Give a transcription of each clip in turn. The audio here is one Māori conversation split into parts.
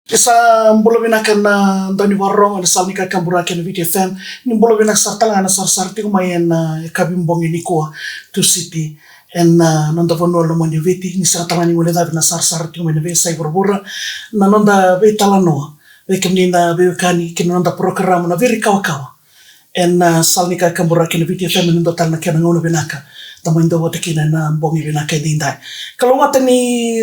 Isa mbola binaka na ndani warong na salni ka kambura ke na VTFM ni mbola binaka sartala na sarsarti ko mayen na kabimbong ni ko to city en nanda vono lo moni viti ni sartala ni mole na sarsarti ko na ve sai burbura na nanda ve talano ve kemni na ve kani ke nanda program na very kawa en salni ka kambura ke na VTFM nanda tal na ke na ngono binaka tamain daw kina na bongi binaka dinday kalau ngata ni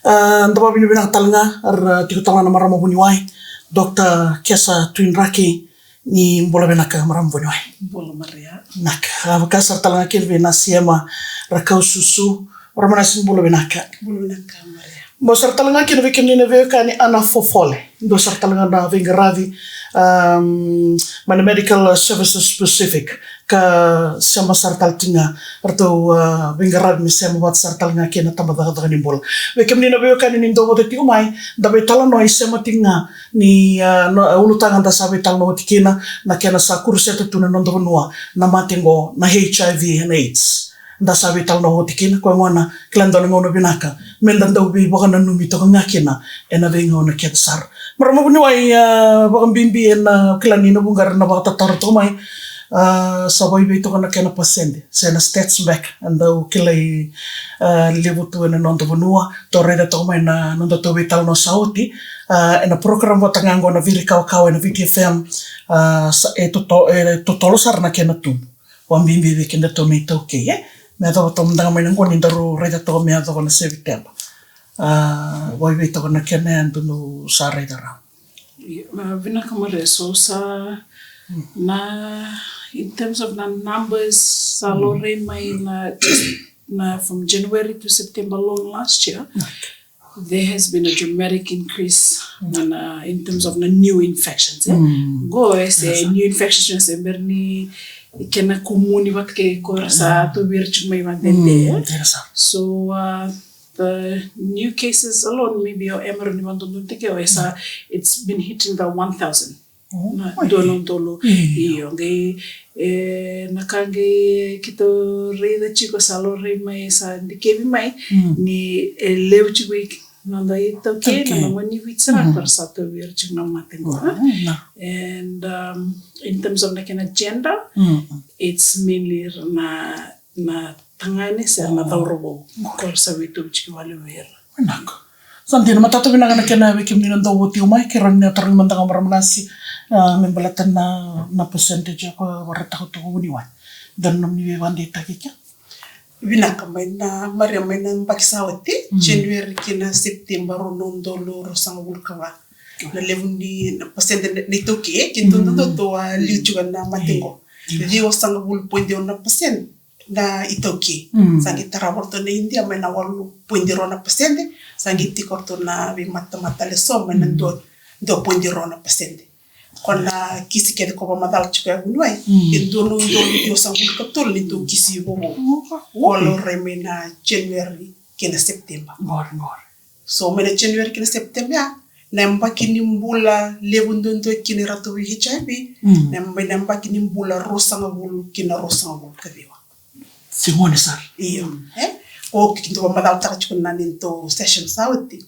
ndaba bini binaka talanga ar tiko talana marama buniwai Dr. Kesa Twinraki ni mbola binaka marama buniwai Bola Maria nak kasar talanga kirve na siema rakau susu marama nasin mbola binaka Maria mo sar talanga kina ve kemni na ve kani ana fofole do sar talanga na ve ngaravi mana medical services specific ka sama sartal tinga atau bengarad mi sama wat sartal nga kena tambah ni bol we kemni na be kan ni ndo wote ti umai da be tala no isema tinga ni ulu tangan da sabe tal no tikina na kena sa kurse to tuna ndo noa na matengo na HIV and AIDS da sabe tal no tikina ko ngona klando ngono binaka menda ndo bi bokana numi to ngakina ena ve ngona ketsar maramo buni wai bakam bimbi en klani no bungar na bata tar to mai sabay bito kana kena pasende sena stats back anda kilay levo tu na nondo bonua torreda to mai na nondo to vital no sauti na program wa tangango na viri kaw na VTFM sa totolo sar na kena tu wa mbimbi we kenda to me to ke me to ndanga mai ngo ni ndaro reda to me to na sevitem wa bito kana kena andu no sare dara vina kamare so sa na in terms of the numbers salary na from January to September alone last year there has been a dramatic increase in terms of the new infections go say new infections berni kena komuni wat ke korsa to virtu mai mandende so the new cases alone maybe or emer ni mandon teke it's been hitting the 1,000 Dolo iyo ngai nakange kito reda chico salore mai sa ndikebi mai ni leu chico nanda ito ke na mani vitsara persa to vir chico na matengo and in terms of like an agenda it's mainly na tangani sa na taurobo korsa vitu chico vale ver nako santin matatu binaka kena we kimni ndo woti umai kiran na tarin mandanga maramnasi membalatan na percentage ko warata ko to uniwan dan nam ni wandi takika binaka mai na maria mai na bakisawati January kina September nondo loro sang bulkawa na levundi na percentage nito ke kinto ndo to liujuga na matengo rio sang bul point na percent na itoki sangi taraborto na India mai na 8.0% sangi tikorto na bi mata le so mai na 2.0% kona kisi kede ko madal chuka bunwai indolo yo sangul katol ni to kisi bo wolo remena January kena September ngor so mena January kena September namba kini mbula lebundondo kini ratu HIV namba kini mbula rosanga bulu kina rosanga bulu kaviwa simone sar iyo o kinto madal ta chukuna ninto session sauti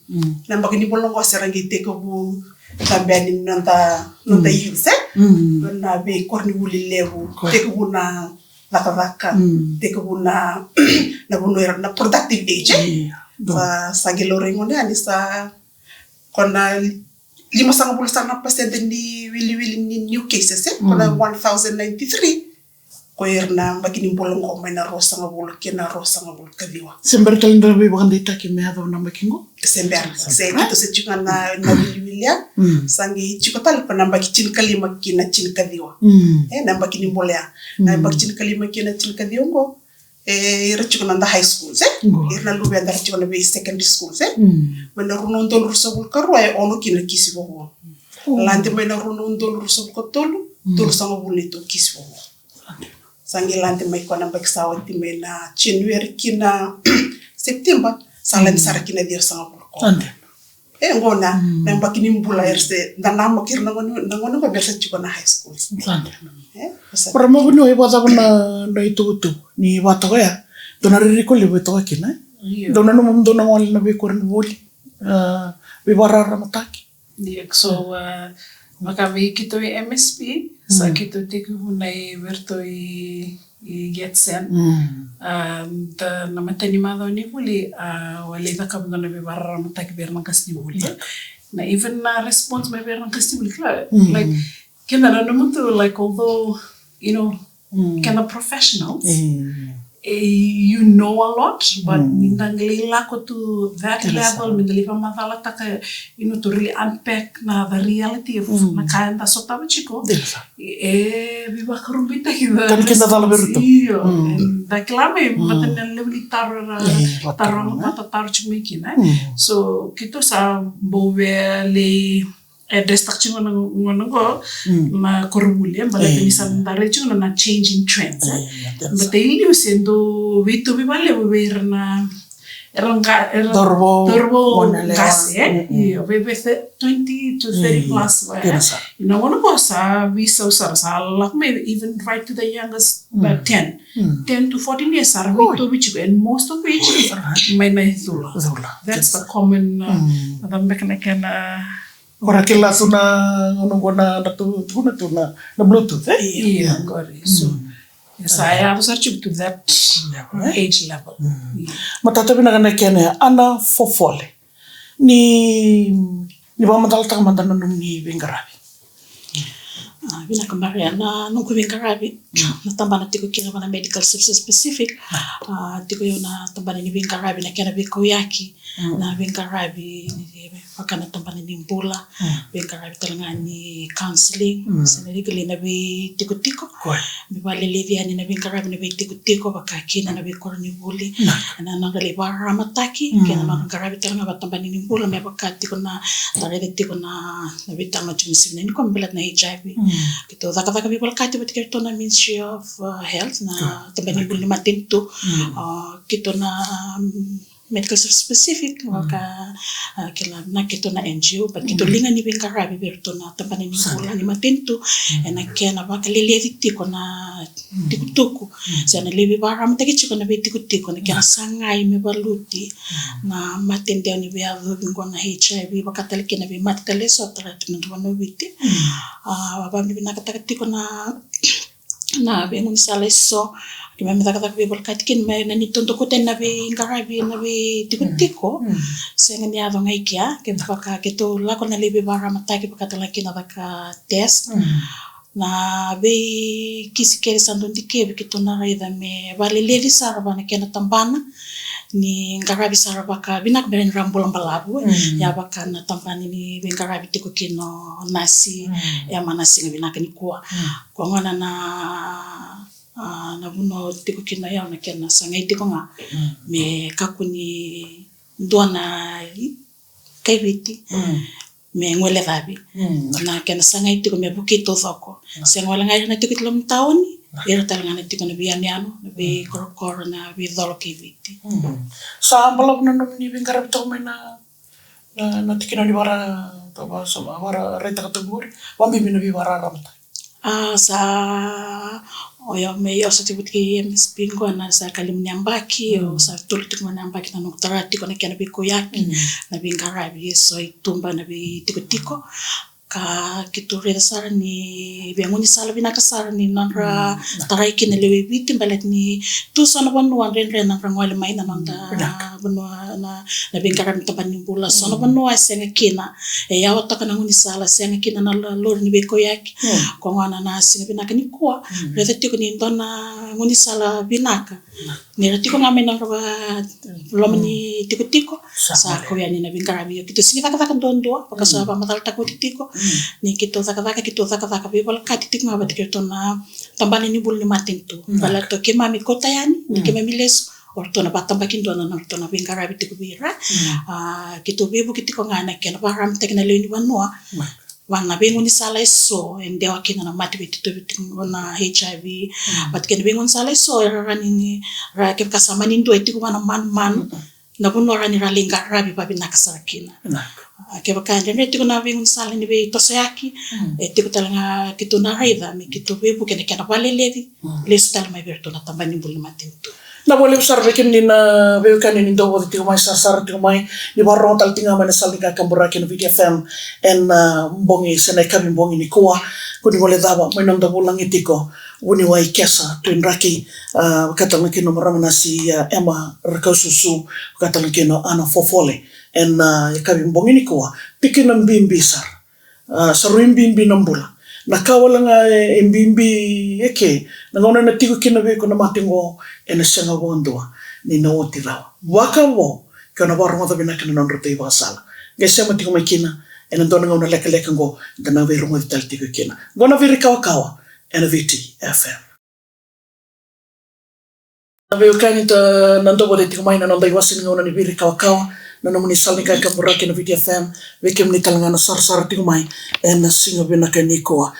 namba kini bolongo serangi teko bu tambani nanta yuse na be korni wuli lewu teko bu na vaka teko bu na bunu na productive age sa gelore ngone anisa kona 5.5% ni wili ni new cases kona 1093 koirna mbakini bolongo mena rosa ngabul kena rosa ngabul kaviwa sember talindra be bagandita ki me hado namba kingo sember se kito se chukana na wilia sangi chikotal pa namba kichin kalima kina chin kaviwa namba kini bolea namba kichin kalima kina chin kaviwa ngo ira chukana nda high school irna lubi andar chukana be secondary school mena runondol rusabul karwa ono kina kisibo lande mena runondol rusabul tolu sangabul nito kisibo sangilante mai kona baksawati mena January kina September salan sarakina dia sangabul ko ngona namba kini mbula erse dana makir nangono ko bersa chiko na high school para mo buno iwata na itu ni wata ya donari ko libo to kina dona no dona wal na be ko ni woli be barara mataki So makavi kito MSP sa kito tiku hunay verto I get sen the namatani mado ni buli wale da kam gonna be barra mataki ber nangkas ni buli na even na response may ber nangkas ni buli like kena na namutu like although you know kena professionals you know a lot but nindangli lako to that level mindali pa matala taka you know to really unpack na the reality of na kaya da sota chiko viva karumbita hida kan kena dala beruto da klame matan leveli tarong mata taro chimiki na so kito sa bove le destak chingo ngo ma korbule mbala tenisan dare chingo na changing trends but ili usendo vitu vivale verna turbo gas io bebe 20 to 30 plus you know one cosa we so like maybe even right to the youngest about 10 to 14 years are vitu which and most of which may na zula that's the common the mechanical ora kila tuna ngona tuna na bluetooth yeah gori so saya harus achieve to that age level matata bina kana kene ana fofole ni ba madal ta mandana ni bengarabi Vina kamaria na nungku bingarabi na tambana tiko kina bana medical services specific tiko yo na tambana ni bingarabi na kena biko yaki na bingarabi ni wakana tambana ni mbula bingarabi talangani counseling sanarigli na bi tiko bi balelevia ni na bingarabi na bi tiko bakakina na bi korni buli na nangali bara mataki kena na bingarabi talanga batambana ni mbula me bakati ko na tarede tiko na bitanga tumisina ni kombelat na HIV Kito zaka people kati batikir to na Ministry of Health na tambani buli matinto kito na medical specific waka kila na kito na NGO but kito linga ni bingarabi berto na tambani ni bula ni matinto na kena baka lelevi tiko na tikutuku sana levi bara mataki chiko na tiko na kena sangai me baluti na matende ni bia bingo na HIV baka talike na bi matale so treatment wano biti babambi binakatakatiko na bengun saleso kima mitakata people katkin me na nitonto kuten na be ngarabi na be tiko sengen ya donga ikia ke baka keto lako na lebe bara mataki pakatala kina baka test na be kisikere sandon dike keto na raida me vale levi saraba na kena tambana ni ngarabi sarabaka binak beren rambulang balabu ya baka na tampani ni ngarabi tiko kino nasi ya manasi ngabina kani kwa ngana na buno tiko kino ya na kena sangai tiko nga me kakuni dona kaibiti me ngole vabi na kena sangai tiko me bukito thoko sengwala ngai na tiko tilom taoni era talangana tiko na bianiano na bi korokoro na bi dholoki viti sa balap na ni bingarabi to na tikina ni bara to ba sama bara reta kategori wambi bina bi bara ramata sa oyo me yo sa tiko ki MSP na sa kalimni ambaki o sa tultik mo na ambaki na noktora tiko na kena bi koyaki na bingarabi so itumba na bi tiko ka kiture sara ni benguni sala binaka sara ni nara tarai kina lewe biti balet ni tu sana banua ren nara ngwale mai na nanda banua na bengara ni tabani bula sana banua senga kina ya wataka na nguni sala senga kina na lor ni beko yaki ko ngwana na singa binaka ni kwa rete tiko ni ndona nguni sala binaka ni rete ko ngame na lomni tiko sa ko ya ni na bengara bi kito singa kata ndondo pakasa ba matal tako tiko ni kito zaka people kati tik ngaba tikito na tambani ni bulni matinto bala to ke mami kota yani ni ke mami les orto na batamba kindo na orto na bingarabi tikubira kito bebu kitiko ngana ke na baram teknali ni wanwa wana bengu ni sala so ende wakina na mati bitito bitingo na HIV but ke bengu sala so rani ni ra ke kasamani ndo etiko wana man na buno rani ralinga rabi babi nakasakina ke bakanja tiko na vingun sala ni be tosayaki tiko talanga kito na raida mi kito bebu kene kana vale levi lesu tala mai berto na tambani buli matinto Na boleh besar bekim ni na bekan ni ndo wadi tigo mai sar tigo mai ni barong tal tinga mana sal nika kambura ken video FM en mbongi sena kami mbongi ni kuwa kuni boleh daba mai nam da bulang itiko wuni wai kesa tu inraki kata laki no marama si Emma rakau susu kata laki no ana fofole en kami mbongi ni kuwa pikin nam bimbi sar saruim bimbi nambula na kawalanga bimbi eke na ngona na tigo kina be ko na matingo ena senga wondua ni na otirawa waka wo ko na barong ta bina kana nondro te basala gese ma tigo makina ena dona ngona leka ngo dana ve rungo tal tigo kina ngona ve kawa ena viti FM na ve kani ta nando bole tigo mai na nonda iwasin ngona ni ve kawa na nomuni salni ka kamuraki na video FM vekem ni talanga na sar tigo mai ena singa bina kani koa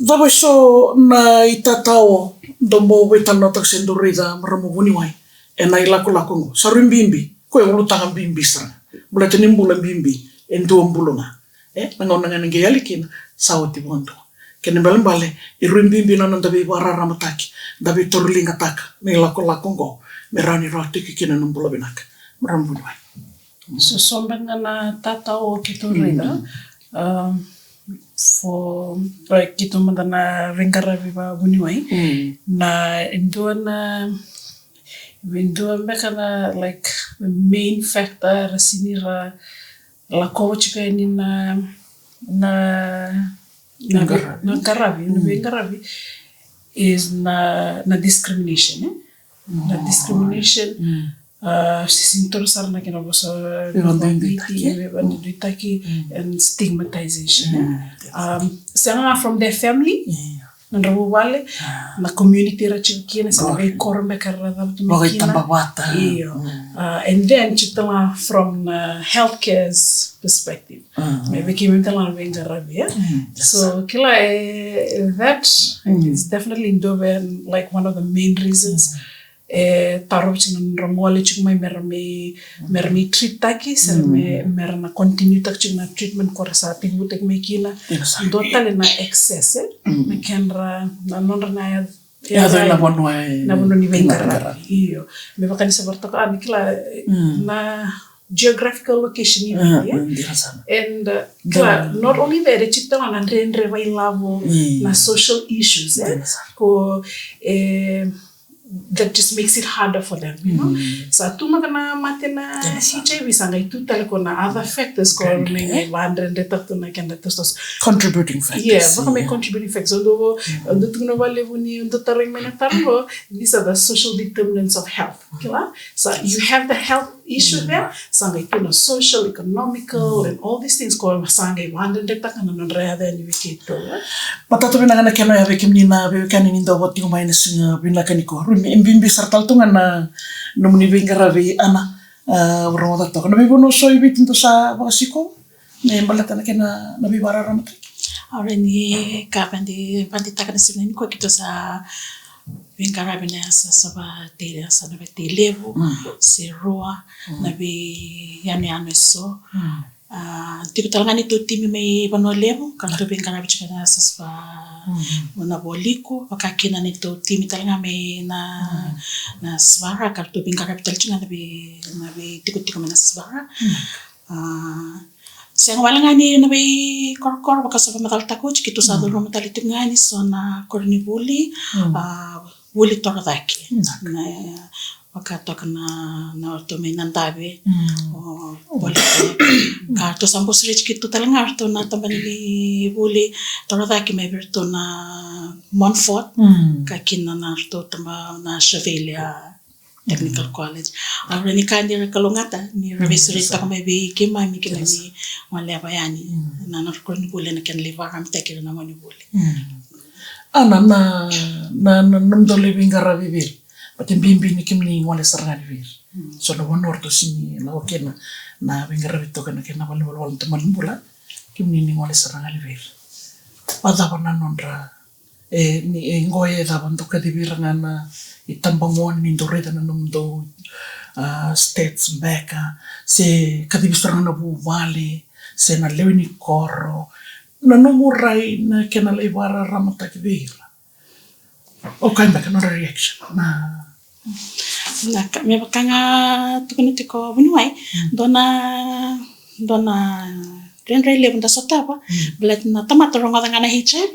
Daba so na itatao dombo wetan notak sendurida maramu wuni wai ena ilako ngo sarum bimbi ko e ulu tangan bimbi sang bula tenimbula bimbi endu mbulunga ngona ngana ngeyalikin sawti bondo kene bale irum bimbi na nda be barara mataki da be torlinga taka me ilako ngo merani roti kikina numbula binaka maramu wuni wai so sombanga na tatao kiturida for like kita mandana vengaravi ba buniwai na indona bekana like the main factor sinira la coach ni na vengaravi is na discrimination na discrimination sisintor sarna kena bosa duitaki and stigmatization sanga from their family nandro wale na community ra chikina sa be korbe karra tu and then chitala from healthcare's perspective maybe kimintala venga rabia so kila that is definitely Ndobe like one of the main reasons taro china ramole chuma mermi treat taki ser merna continue tak china treatment korsa tingu tek mekina dotale na excess me kenra na nonra na ya na bono ni vengara iyo me bakani sabarto ka nikla na geographical location and not only that chita na ndre vai lavo na social issues ko that just makes it harder for them, you know. So tuma kana matena HIV sanga itu tale kona other factors ko mengi vandre detakto na kenda tostos contributing factors. Yeah, baka contributing factors. Ondo tuna vale vuni ondo taring mena tarlo. These are the social determinants of health. Kila. So you have the health issue there. Sanga itu na social, economical, and all these things ko sanga vandre detakto na nrea da ni vikito. Patato bina kana keno ya vekimni na vekani nindo wati ko minus bina kaniko. Mbimbi sartal tunga na nomuni vengaravi ana urong tato kana bibono so ibitin to sa bakasiko ne balata na kena na bibara ramata already kapandi taka na sinani ko kito sa vengaravi na sa ba te sa na te levo se roa na bi yani so tiko talaga ni to timi may panolemo kan to vengaravi chika sa ba na boliko wakakina nito timi talaga may na svara kartu binga capital chunga na bi tiko na svara Siang wala nga ni na bi kor baka sa matalta ko chikito sa dolo matalito nga ni so na korni buli buli toradaki na wakatok na orto may nandabi buli karto sampo sri chikito talaga orto na tambani ni buli toradaki may berto na Montfort kakina na orto tamba na Chevelia Technical College. Ahora ni kandi kalongata ni revisorita ko may bi kima mi kila ni wala bayani na nakorni buli na kan liver am take na mani buli. Ana na namdole bingara vivir. Pati bimbi ni kimni wala saranga vivir. So na wanorto sini na okena na bingara vito kana kena wala teman bula kimni ni wala saranga vivir. Pada wana nondra ni ngoye da bantu ka diviranga itambangwan ni doreta na numdo states beka se kadibistaranga na buwale se na lewini koro na numurai na kena leibara ramata kibira Okay, mbaka no reaction. Na me bakanga tukuni tiko bunuai dona renre level da sotapa belat na tamato ronga ngana HIV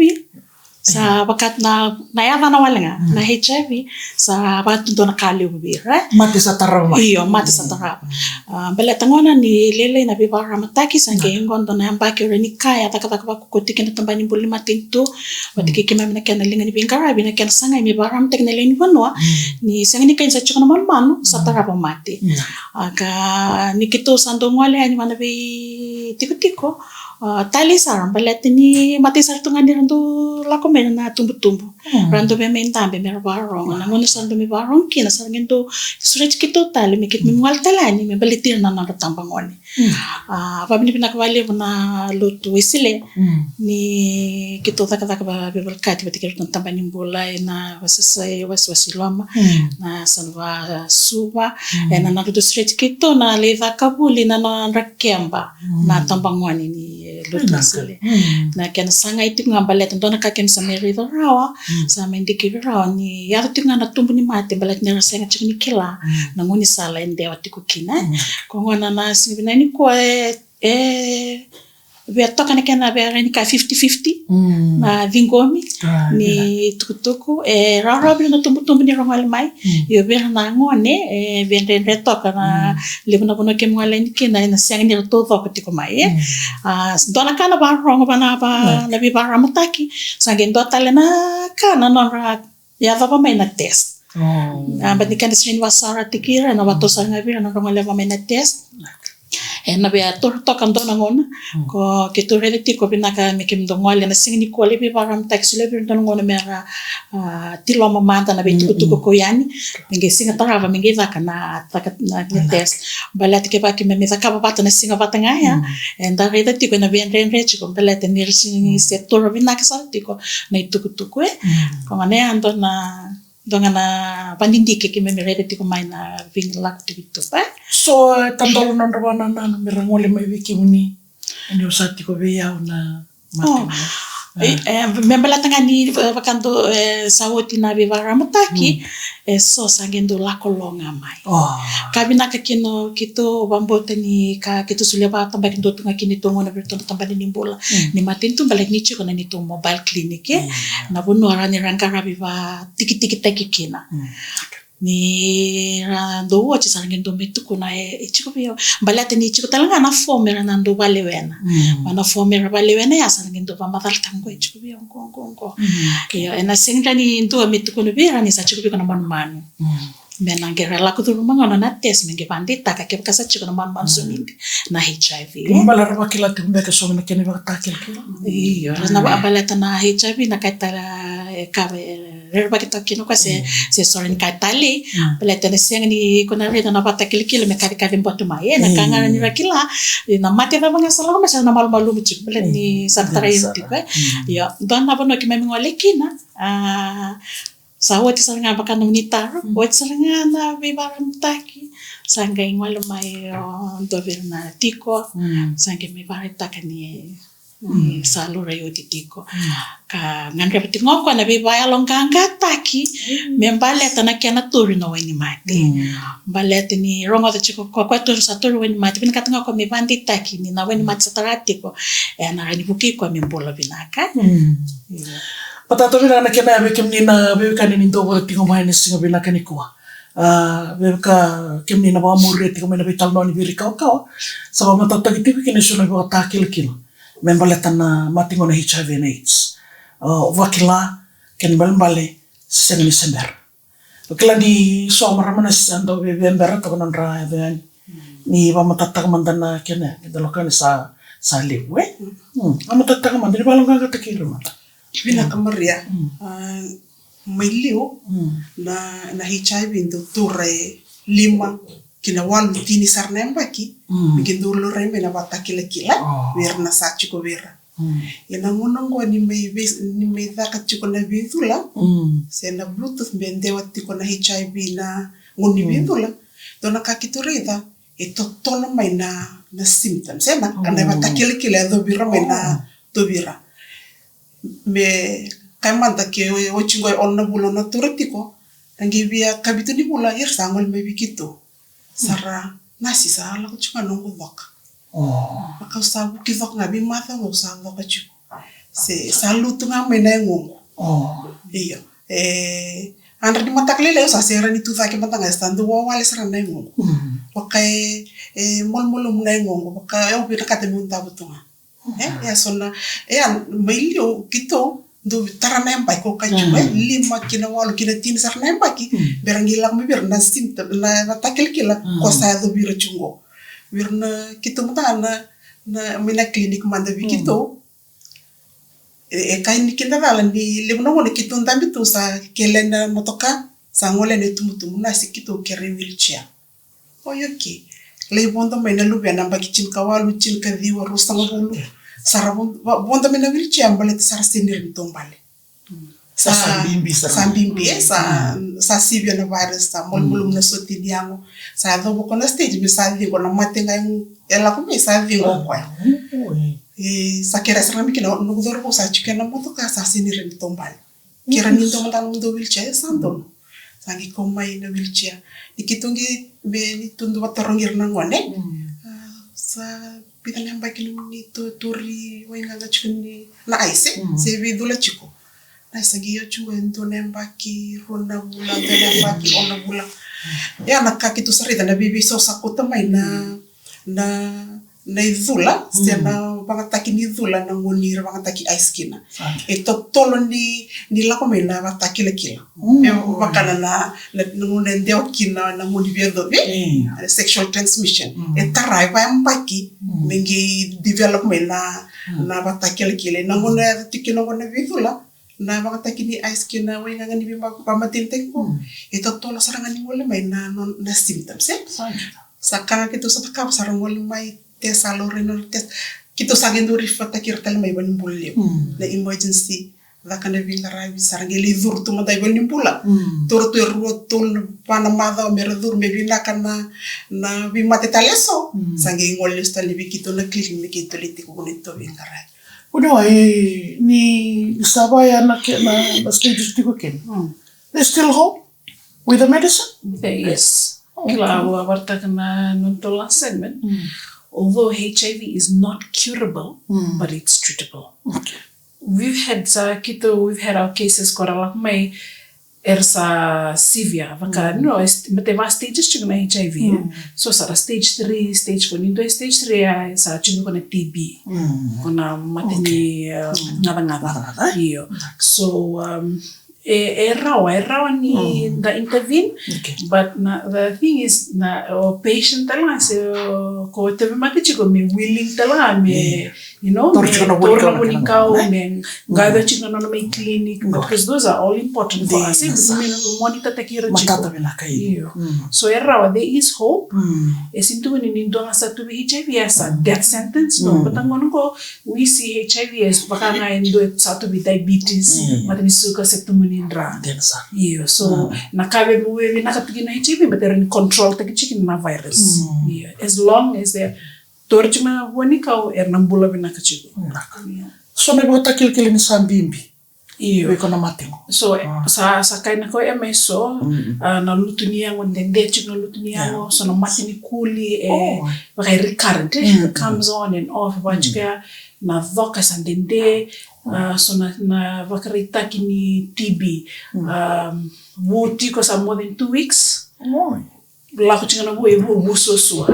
sa bakat na yada na walenga na HIV sa bakat dona kali ubira Mati sa tarama. Iyo mati sa tarama belat ngona ni lele na bibara mataki sange ngon dona ambaki reni kaya takataka bakukotike na tambani buli matintu watike kima na kana linga ni Bingarabi na kana sanga mi bara mtek na leni vanwa ni sanga ni kain sa chukona manu sa tarama mati aka nikito sando ngwale ani mana be tiko tali saram balete ni mati sartunga ni randu lako mena na tumbu randu be mentambe me barong na ngone sando me barong kina sarngendo suret kito tali me kit me mwal talani me balitir na tambangone pabni pinakawali na lutu isile ni kito taka ba beberkati batikir tambani bola na wasasay wasiloma na salva suba na naruto suret kito na leva kabuli na rakemba na tambangone ni lutasile na kana sanga itu ngambalet ndona kaken sa merido rawa sa mendiki rawa ni yatu ngana tumbu ni mate balet ni rasenga chikini kila na ngoni sala ende watiku kina ko ngona na sibina ni ko toka na kena ni ka 50-50 na vingomi ni tukutuku rawa na tumbu ni rongal mai yo ber na ngone vendre toka na lebuna bono ke ngale ni kena na siang ni to ko tiko mai dona kana ba rongo bana ba na bi ba ramataki sangen do tale na kana non ra ya va mai na test but ni kana sin wasara tikira na wato sanga bi na rongo leva mai na test na be toka ndona ngona ko ke to rede tiko binaka me ke mdongwale na singini ko lebi baram taxi lebi ndona ngona mera tilo mamanta na be tuku ko yani nge singa tarava me ngeza kana na test balati ke ba ke me zaka bata na singa bata ngaya enda rede tiko na be renre chiko balati ni singi sector binaka sa tiko na tuku ko ngane andona donga na pandindike ke me rede tiko mai na vingla tiko pa So tandolo na rawana na mirangole mai wiki uni ni usati ko beya na membela tanga ni vakanto sawoti na bivara mutaki so sangendo la kolonga mai kabina ka kino kito bambote ni ka kito sulia ba tamba kindo tunga kini tongo na berton tamba ni bola ni matintu balek ni chiko na ni to mobile clinic na bono arani rangara biva tiki teki kina ni rando wachi sarangendo metuko na chiko bio balate ni chiko talanga na fomera na ndo balewena na fomera balewena ya sarangendo ba madal tango chiko bio ngo yo ena singa ni ndo metuko no bera ni sa chiko bio na manu mena ngera la kuturu mangana na test menge bandita ka ke kasa chiko na manu sumindi na HIV mbala rwa kila tumbe ka somena kene ba takil iyo na balata na HIV na kaitara ka reba kita kino kwa se sore ni katali balata na senga ni kuna reda na bata kile me kadi mboto mai na kangana ni rakila na mate na mga sala ma na malu mchik balata ni sabtara yuti kwa yo don na bono ki memi ngole kina sawati saranga baka nunitaro wat saranga na bibaram taki sanga ingwalo mai doverna tiko sanga me baritaka ni salura yo tiko ka ngandre patingo ko na bibaya longkanga taki membaleta na kiana turi no weni mate baleta ni rongo de chiko kwa turi sa turi weni mate bin katinga ko me bandi taki ni na weni mate sataratico na rani buki ko membola binaka Patato vina na kena be kemni na be kanini ndo wa tingo mai singa bina kanikuwa be ka kemni na ba murre tingo mai na betal no ni birika ka sa ba matata gitu kini suna ba takil kilo membaleta na matingo na HIV and AIDS wakila ken balmbale sen ni sember wakila di so maramana sando be bembera to non ra be ni ba matata mandana kena kedalokan sa lewe matata mandani balonga ka takilo mata Vina kamaria mailio na HIV ndo ture 5 kina walu tini sarnemba ki bikindu lorembe na bata kila werna sa chiko vera yana ngonongo ni me dhaka chiko na bidula sena bluetooth bende wati ko na HIV na ngoni bidula dona kakiturida tono mai na symptoms sena kana bata kila ndo bira mai na to bira me kaimanta ke ochingoi onna bulo na turatiko rangi bia kabitu ni bula ir sangol me bikito sara nasi sa ala ko chunga nongo vok maka usabu ki vok ngabi mata ngo sa vok chu se salutu nga me na ngongo iyo andra di mata klele sa sera ni tu fa ke mata nga stando wa wale sara na ngongo wakai mol na ngongo wakai o bi nakate munta butunga ya sona mailio kito do tarana empai ko kanju lima kina walu kina tin sarna empai ki berangila mi berna sim na takel kila ko sa do biro chungo birna kito mata na mina klinik manda bi kito kain kinda dala ni lebno wona kito ndambi to sa kelena motoka sa ngole ne tumutum na sikito kere wheelchair oyoki le bondo mena lubya namba kichin kawalu chin kadhiwa rusanga bulu sara bonda mena wheelchair mbale sara senir mtombale sa sambimbi sa sibia na virus sa molmulum na soti diango sa do ko na stage mi sa di ko na matenga ela ko mi sa di ko kwa sa kera sara mi kina no dor ko sa chikena moto ka sa senir mtombale kera ni ndo manda ndo wheelchair sando sangi ko mai na wheelchair ikitungi be ni tundu watorongir na ngone sa pitanya mbaki ni to turi wenga chukuni na aise se vidula chiko na sagiyo chungo ento nembaki ronda bula nembaki ona bula ya nakaki tu sarita na bibi so sakuta mai na idula stena bangataki ni idula na ngonira bangataki ice kina eto tolo ni lako mai na bataki lekila bakana na ngone ndeo kina na ngoni biedo sexual transmission etarai pa mbaki mengi development na bataki lekila na ngone tikino ngone vidula na bangataki ni ice kina wenga ngani bimba pamatintek ko eto tolo saranga ni ngole mai na symptoms sakanga kitu sataka sarang ngole mai tes renal test kito sagindo rifata kirtal may banimbulim na emergency vakana vingarabi sarangeli dur tu mata banimbula torto rotol panamada meradur me vinakana na vimate taleso sangi ngol stali bikito na klinik bikito litiko kunito vingarabi udah ni sabaya na stage tiko ken there's still hope with the medicine yes kila warta kana nontola segment although HIV is not curable, but it's treatable. Okay. We've had our cases koralak may ersa severe vaka no mate va stages chunga HIV so sara stage 3 stage 4 nindo stage 3 sa chunga kona TB kona matini ngada iyo so rawa ni da intervene but the thing is patient tala ko teve mate chico me willing tala me you know torna monikau me gada chico no me clinic because those are all important for us monitor takira chico so rawa there is hope esintu ni ndo asa to HIV as a death sentence no but ngono ko we see HIV as bakanga ndo sa to be diabetes matini suka septumuni iyo so nakabe muwe nakapigi na HIV but they're in control take chicken na virus as long as they torchma wonika ernambula binakachigo so me bota kilkil ni sambimbi iyo iko na matingo so sa kaina ko MSO na lutunia ngondende chino lutunia so na matini kuli very recurrent comes on and off bachika na voka sandende so na vakarita kini TB wuti ko sa more than 2 weeks la ko chingana bo so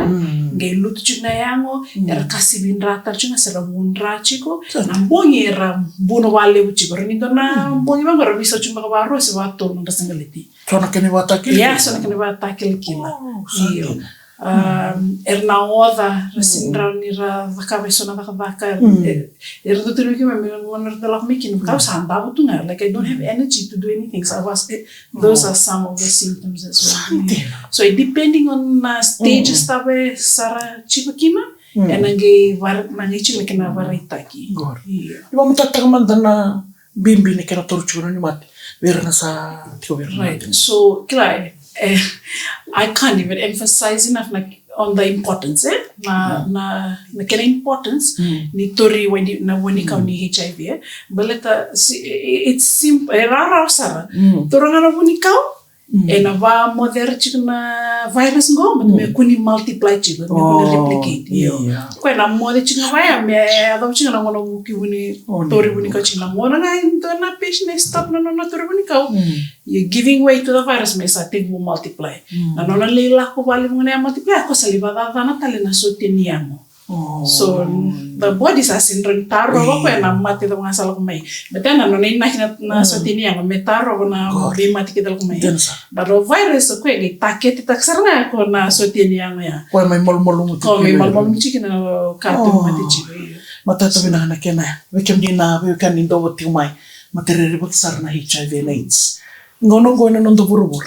nge lutu china yango era kasi binrata chunga sera munra chiko na mbonyera buno wale uchiko renindo na mbonyi bango rabiso chumba ba rose wato ndo sangaleti sona kene watakil sona kene watakil kila iyo erna oda rasindra nira vakavesona vakavaka erdo turuki me ngoner dela making because anda butunga like I don't have energy to do anything so those are some of the symptoms as well so depending on stages tabe sara chikokima enange nange chilekena varitaki iba mutata mandana bimbi ne kena torchuna ni mat verna sa tio verna right so kila I can't even emphasize enough like on the importance na kena importance ni tori when kau ni HIV baleta it's simple rara sara toranga na woni kau na va modern chikna virus ngo me kuni multiply chikna me kuni replicate ko na mode chikna vai me adom chikna ngono ki woni tori woni kau chikna ngona na na patient stop na tori woni kau you giving way to the virus me sa ting multiply na nona leila ko vale ngone multiply ko saliva na tale na soteniamo so the bodies are syndrome taro ko na mati da ngasal ko mai betana no nei na soteniamo me taro na be mati kita ko mai pero virus ko ni taketi taksarna ko na soteniamo ya ko mai mol chikina ka to mati chiko mata to bina na kena we kem dina we kan indo wati mai materere bot sarna HIV and AIDS ngono no ndo burubur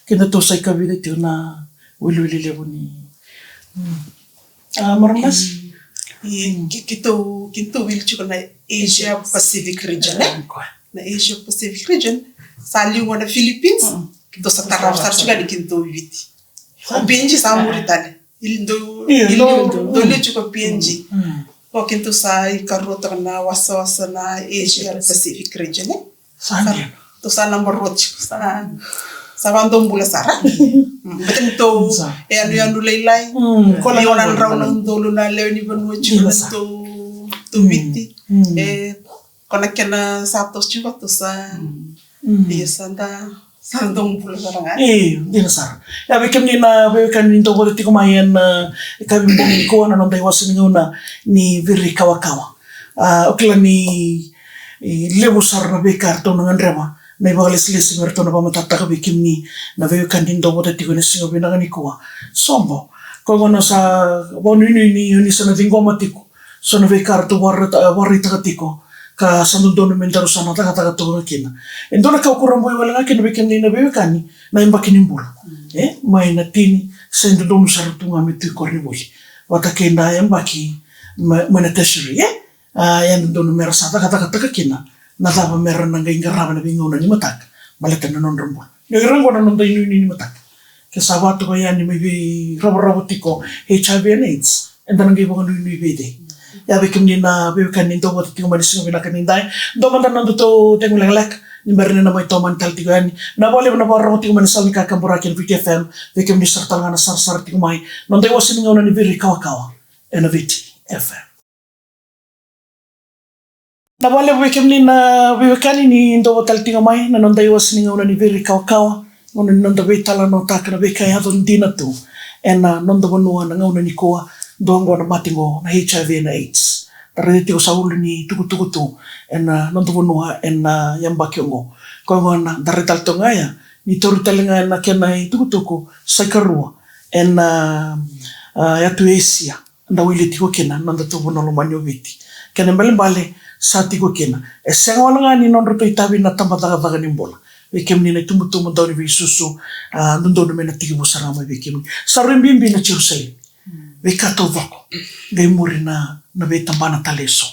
kina to sai kabide ti na wili lebuni Morangas kito wil chuko na Asia Pacific region na Asia Pacific region sali wana Philippines kito sa taraf sar chuka di kinto viti PNG sa Mauritania ilindo le chuko PNG ko kinto sa ikarota na wasa na Asia Pacific region sandi to sa number road sa bandong bula sara betul to anu leilai kola yonan raunang dolo na leoni banu chuko to viti kona kena satos chuko to sa sanda sandong bula sara dina sar ya bekem ni na we kan into boliti ko mayan kabimbong ko na nonday wasin nguna ni viri kawakawa okla ni lebu sar na bekar to ngan rema na ibagalis merto na pamatata ka bikim ni na veyo kandindo mo dati ko na singo binangan ni kuwa sombo ko no sa bonu ni sa na vingo matiko so na bekar to warri tagatiko ka sandondo men daru sana taga to kina endona ka ukurambo wala ngake na bikim ni na veyo kani na imbaki nimbul mai na tini sendo dom sarutunga mitu korni boli watakenda imbaki mana tertiary yan dono merasa taga kina na tava mera na ngaraba na bingona ni matak maleta na non rombo ni rango na non dai ni matak ke sabato ko yan ni may robotiko HIV and AIDS and then ngi bo ni bede ya bekim ni na be kan ni do wat tingo manis ng binakan ninday do man nan to tengo lek ni merne na may to man tal tigani na bole na baro tingo manis ni kakamburakin VTFM bekim ni sartal nga na sar tingo mai non dai wasin ngona ni viri kawa and VTFM na wale wekem ni na wekani ni ndo tal tinga mai na nonda iwas ni ngona ni veri kawa ngona nonda betala no taka na bekai hado ndina tu ena nonda wanua na ngona ni koa dongo na matingo na HIV na AIDS tarete ko saulu ni tuku tu ena nonda wanua ena yamba kiongo ko ngona daretal to ngaya ni toru talenga na kena tuku saikarua ena ya tu Asia nda wile tiko kena nonda tu bono manyo viti kena mbale sati ko kena senga wala ngani non roto itabi na tambataga ni bola bekem ni na tumutumu daw ni visusu ndondo mena tigi busara ma bekem saru mbimbi na Jerusalem bekato vako be muri na betambana taleso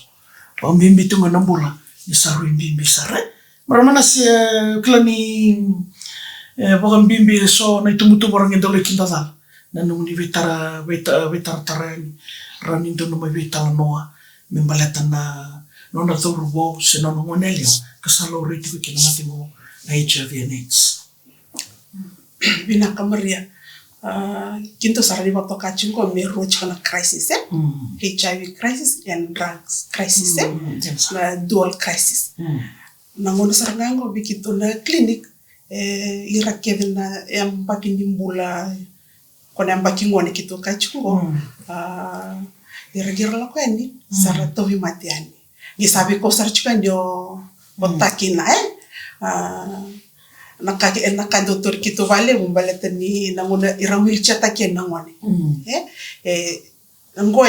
mbimbi tunga nambula ni saru mbimbi sare maramana si klani boga mbimbi so na tumutumu orang ndole kindazal na nuni vetara tarani rani ndono ma vetala noa membalata na nona thorubo se nono monelio kasalo riti ko kinangati mo na HIV and AIDS bina kamaria kinto sarali wakto kaching ko mero chikana crisis HIV crisis and drugs crisis na dual crisis na ngona sarangango bikito na clinic irakeve na yambaki ndimbula kona yambaki ngone kito kachungo iragira la kwani sarato himatiani gisabi ko sarchika ndio botakina naka doktor kito vale mumbaleta ni nangona iramil chata ken nangone ngo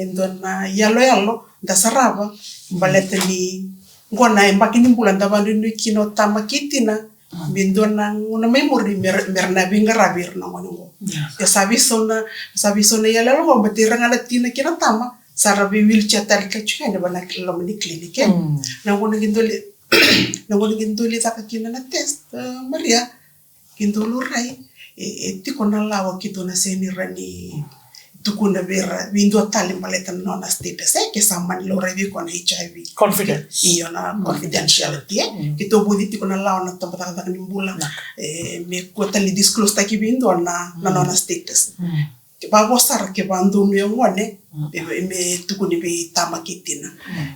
endona yalo dasaraba mbaleta ni ngona embakini mbulanda bandu kino tamakitina bindona ngona memory merna bingarabir nangone ngo ya sabi sona yalo ngo batiranga latina kina tama sarabi wheelchair talika chukane bana kilo ni clinic nangona gindoli taka kina na test Maria gindolo rai tiko na lawa kito na senirani tukuna vera windo tali maleta nona status ke saman lo revi kon HIV Confidence. iyo na confidentiality kito budi tiko na lawa na tambata ka nimbula me ko tali disclose taki windo na nona status ke ba bosar ke bandu no ngone me tukuni be tama kitina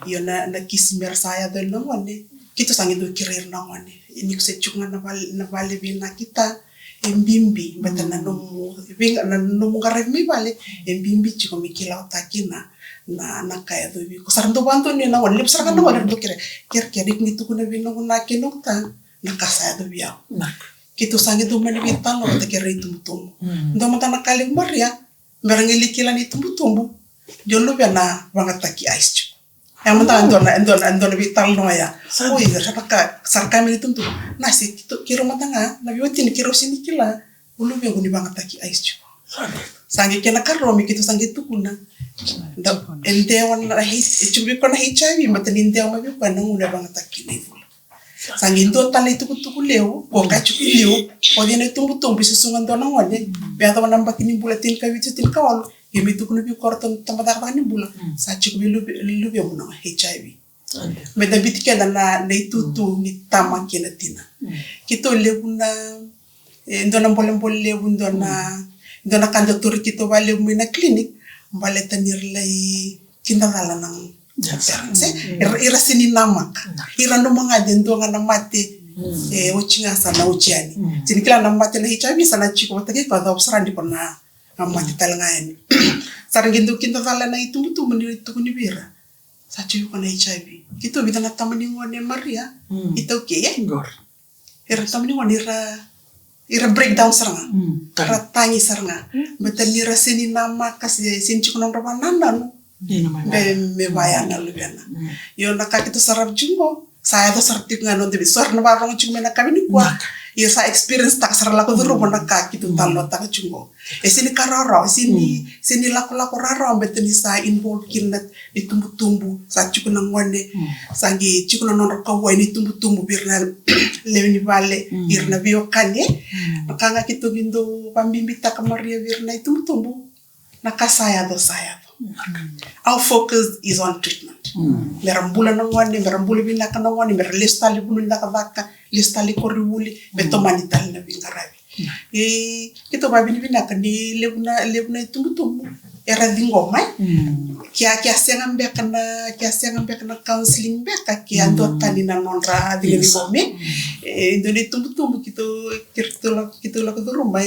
iyo na kismer saya do ngone kito sangi do kirir na ngone ini ko se chunga na vale bina kita embimbi batana nomu vinga na nomu garemi vale embimbi chiko mikila utakina na kaya do bi ko sarando bantu ni na won lip saraka no wala do kire dik ni tukuna bino na kinokta na kasaya do biya kito sangi do mani vital no ta kire tumtum ndo mata na kali maria merangeli kila ni tumtumbu jollo bena wangataki ice chiko yang mentang andona vital no ya oh iya sapaka sarkami itu tuh nasi kiro matanga na biwati ni kiro sini kila ulu yang guni banget taki ice chiko sangi kena karo mi kitu sangi tu kuna nda endewan na chubi kona HIV matan endewan ma bi kana nguna banget taki ni sangi ndo tale itu kutu leo ko ka chuki leo ko dine tumbu sisungan dona ngone be ata namba kini bulatin ka witu tin kawal yemi tu kuna bi korton tambata ka ni bula sa chuki lu bi mo HIV me da bitike na itu tu ni tama kina tina kito lebuna ndona mbole ndona kanda turi kito vale muna klinik mbale tanir lai kinda dala nang ira sini namak ira no mga dendo nga namate ochinga sana uchiani sini kila namate na HIV sana chiko watake kwa da obsara ndi pona namate talangani sarangindo kinda dala na itu meni tu kunibira sa chiko na HIV kito bidana tamani ngone Maria ito okay ira tamani ngone ira breakdown saranga ratangi saranga betanira sini nama kasi sin chiko nang rabananda no me bayana lubena yo nakakito sarap jumbo saya to sartik ngano de bisor na barong chungo na kami ni kwa yo sa experience tak sarala ko duro mo nakakito talo tak chungo sini kararo sini lako raro betani sa involve kinat itumbu sa chiko nang wande sangi chiko nang ka wani tumbu birna lewni vale irna bio kanye nakanga kito gindo pambimbita ka Maria birna itumbu nakasaya do saya our focus is on treatment merambula nangwani merambula binaka nangwani merlestali bunu nakabaka lestali koribuli betomani tali na bingarabi kito babini binaka ni lebuna tumbu era dingomai kia senga mbeka na counseling beka kia ndo tani na nonra dingomai ndoni tumbu kito la kodurumba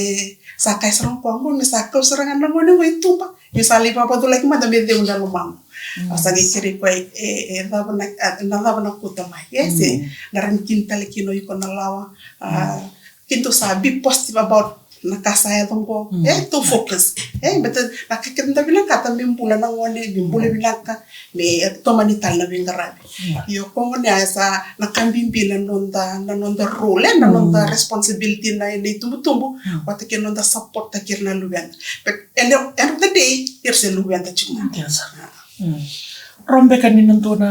sakai serang kuanggo misakal serangan nangone ko itumpa misali papa tu lagi mata bede undang lumang asagi kiri ko na kuta mai yes naran kinta leki no iko na lawa kinto sabi positive about nakasaya tongko to focus betul nakikita bilang kata bimbula nangone bimbula bilaka me tomani tal na bingarabi yo ko ne asa nakambimbila nonda role nonda responsibility na ini tumbu wata ke nonda support takir na lugan but end of the day irse lugan ta chuma rombe kanina to na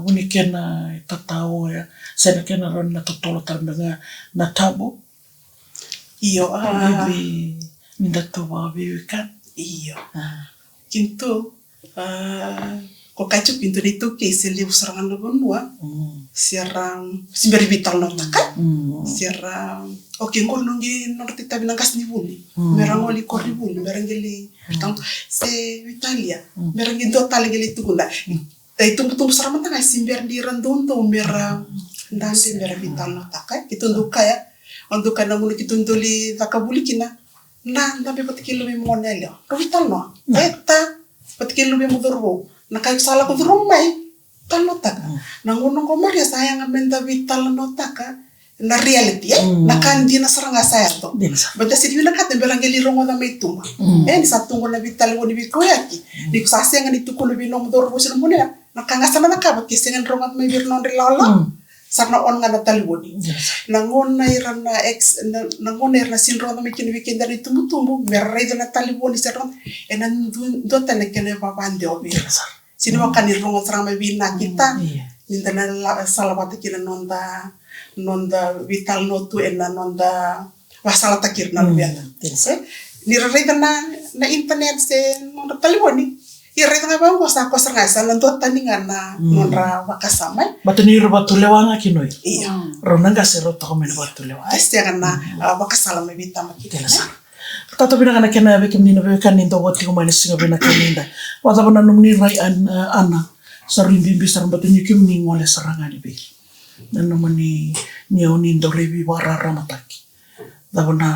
unikena tatao ya sana kena ron na totolo tarbenga na tabu iyo bibi minda to bibi kan iyo kintu ko kacu pintu itu kese liu serangan lebonua siaram simberi vital notaka siaram oke ngor nungi nortita binangkas ni buni merangoli koribuni merangeli tang se Italia merangi total geli tukunda tumbu serangan tanga simber di randondo merang ndante mera vital notaka itu nduka ya untuk kana mulu kitunduli takabulikina na ndambe patikilo mi monelio vital no eta patikilo mi mudurbo nakai sala ko rumai tanotaka nangono ko Maria sayang amenda vital notaka na reality nakandi na saranga saya to bada sidwila kate belangeli rongo na meituma ni satungo na vital woni bikoyaki di sasenga ni tukulo bi no mudurbo sino monea nakanga sama nakaba kisenga rongo me birnon rilala sarna on nga nataliwoni nangona irana nangona irana sinro na mikini weekend dari tumbu meraido na taliwoni seron enan do tane kene babande obi sino wakani rongo sarama bina kita nindana salawata kina nonda vital notu ena nonda wasala takir na lubiana ni rarida na internet se nonda taliwoni irreda nga bango sa kosa nga sa nando taninga na nonra wakasama batani batulewanga kinoi iya ronanga serota ko mena batulewa astiaga na wakasala mebita makitela Kata bina kana kena be kimni na be kaninda wati ko mani singa bina kaninda wata bana numni rai ana sarimbi bisar batani kimni ngole sarangani be nanu mani nioni ndorebi warara mataki dabana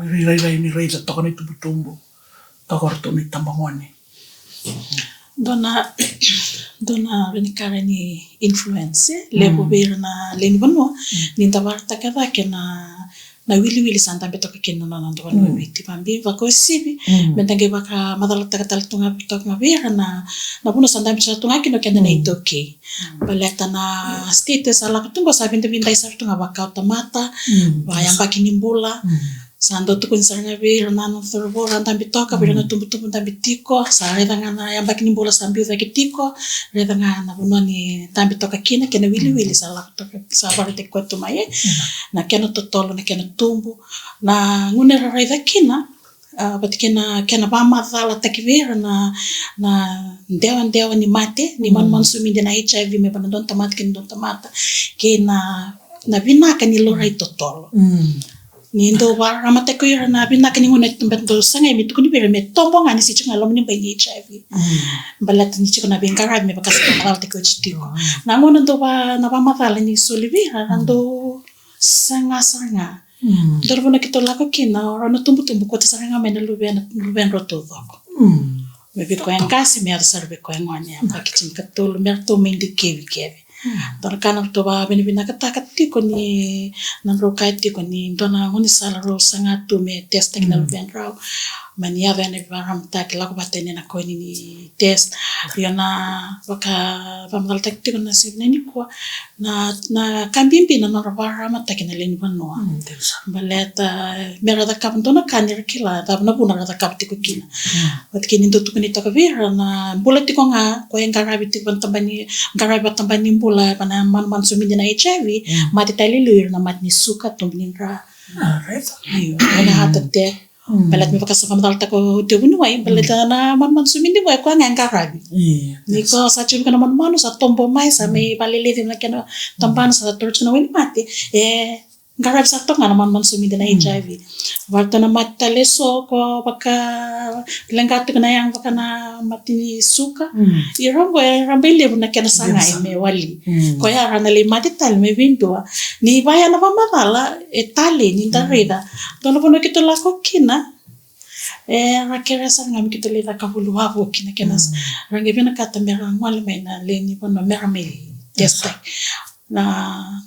rai ni rai to koni tubutumbu takorto ni tambangwani dona venikara ni influence lebo ber na leni bono ni tawarta kada kena na wili santa beto kena na ndo no viti pambi va kosibi mentange baka madala takatal tunga beto ngabera na buno santa bisa tunga kino kena na itoke baleta na status ala kutungo sabinde binda isar tunga baka automata bayang bakinimbula sando tu kun saranga be nano thorbo randa bitoka be na tumbu tambitiko sa reda ngana yang bakini bola sambil lagi tiko reda ngana buno ni tambitoka kina kena wili sala to sa bare te ko to mai na kena totolo na kena tumbu na ngune reda kina but kena ba mazala takivera na ndewa ni mate ni man sumi de na HIV me bana don tomate kena na binaka ni lorai totolo ni ndo wa ramate ko yara na bina kani ngone tumbeto sanga mi tukuni bere me tombo ngani si chunga lomni ba HIV balat ni chukuna bengara me bakas ka te ko chitiko na ngone ndo ba na ba matala ni solivi ando sanga dorbono kito lako kina ora no tumbu ko te sanga me na luben roto doko me bi ko en kasi me ar serve ko en ngone ba kichin katul me to me ndi kevi Torkana toba bina katiko ni nandro kaitiko ni dona ngoni sala ro sanga tu me test teknal benrao mania vene varam tak lako batene na ko ni test yana baka pamal taktiko na sibne ni ko na kambimbi na nandro varam takina leni banoa baleta mera da kap dona kanir kila da na buna da kap tiko kina batkini ndo tukuni takavira na bulatiko nga ko yang garabi tiko tambani bula pana man sumi na HIV mati talilir na mat ni suka tumbinra ayo na hatate balat mi pakas famdal ta ko tebunu ay balat na man sumi ni ko ang garabi ni ko sa chubi kana man sa tombo mai sa may palilid na kana tampan sa torch na win mati garab sa to nga naman man sumi na HIV warta na matale so ko baka langkat ko na yang baka na mati suka irambo rambele na kana sanga me wali ko ya rana le mati tal me vindo ni baya na pamatala etale ni tarida tono pono kito la kokina rakera sanga mi kito le la kabulu hapo kina kana rangi bina kata mera ngwale me na le ni pono mera me testa na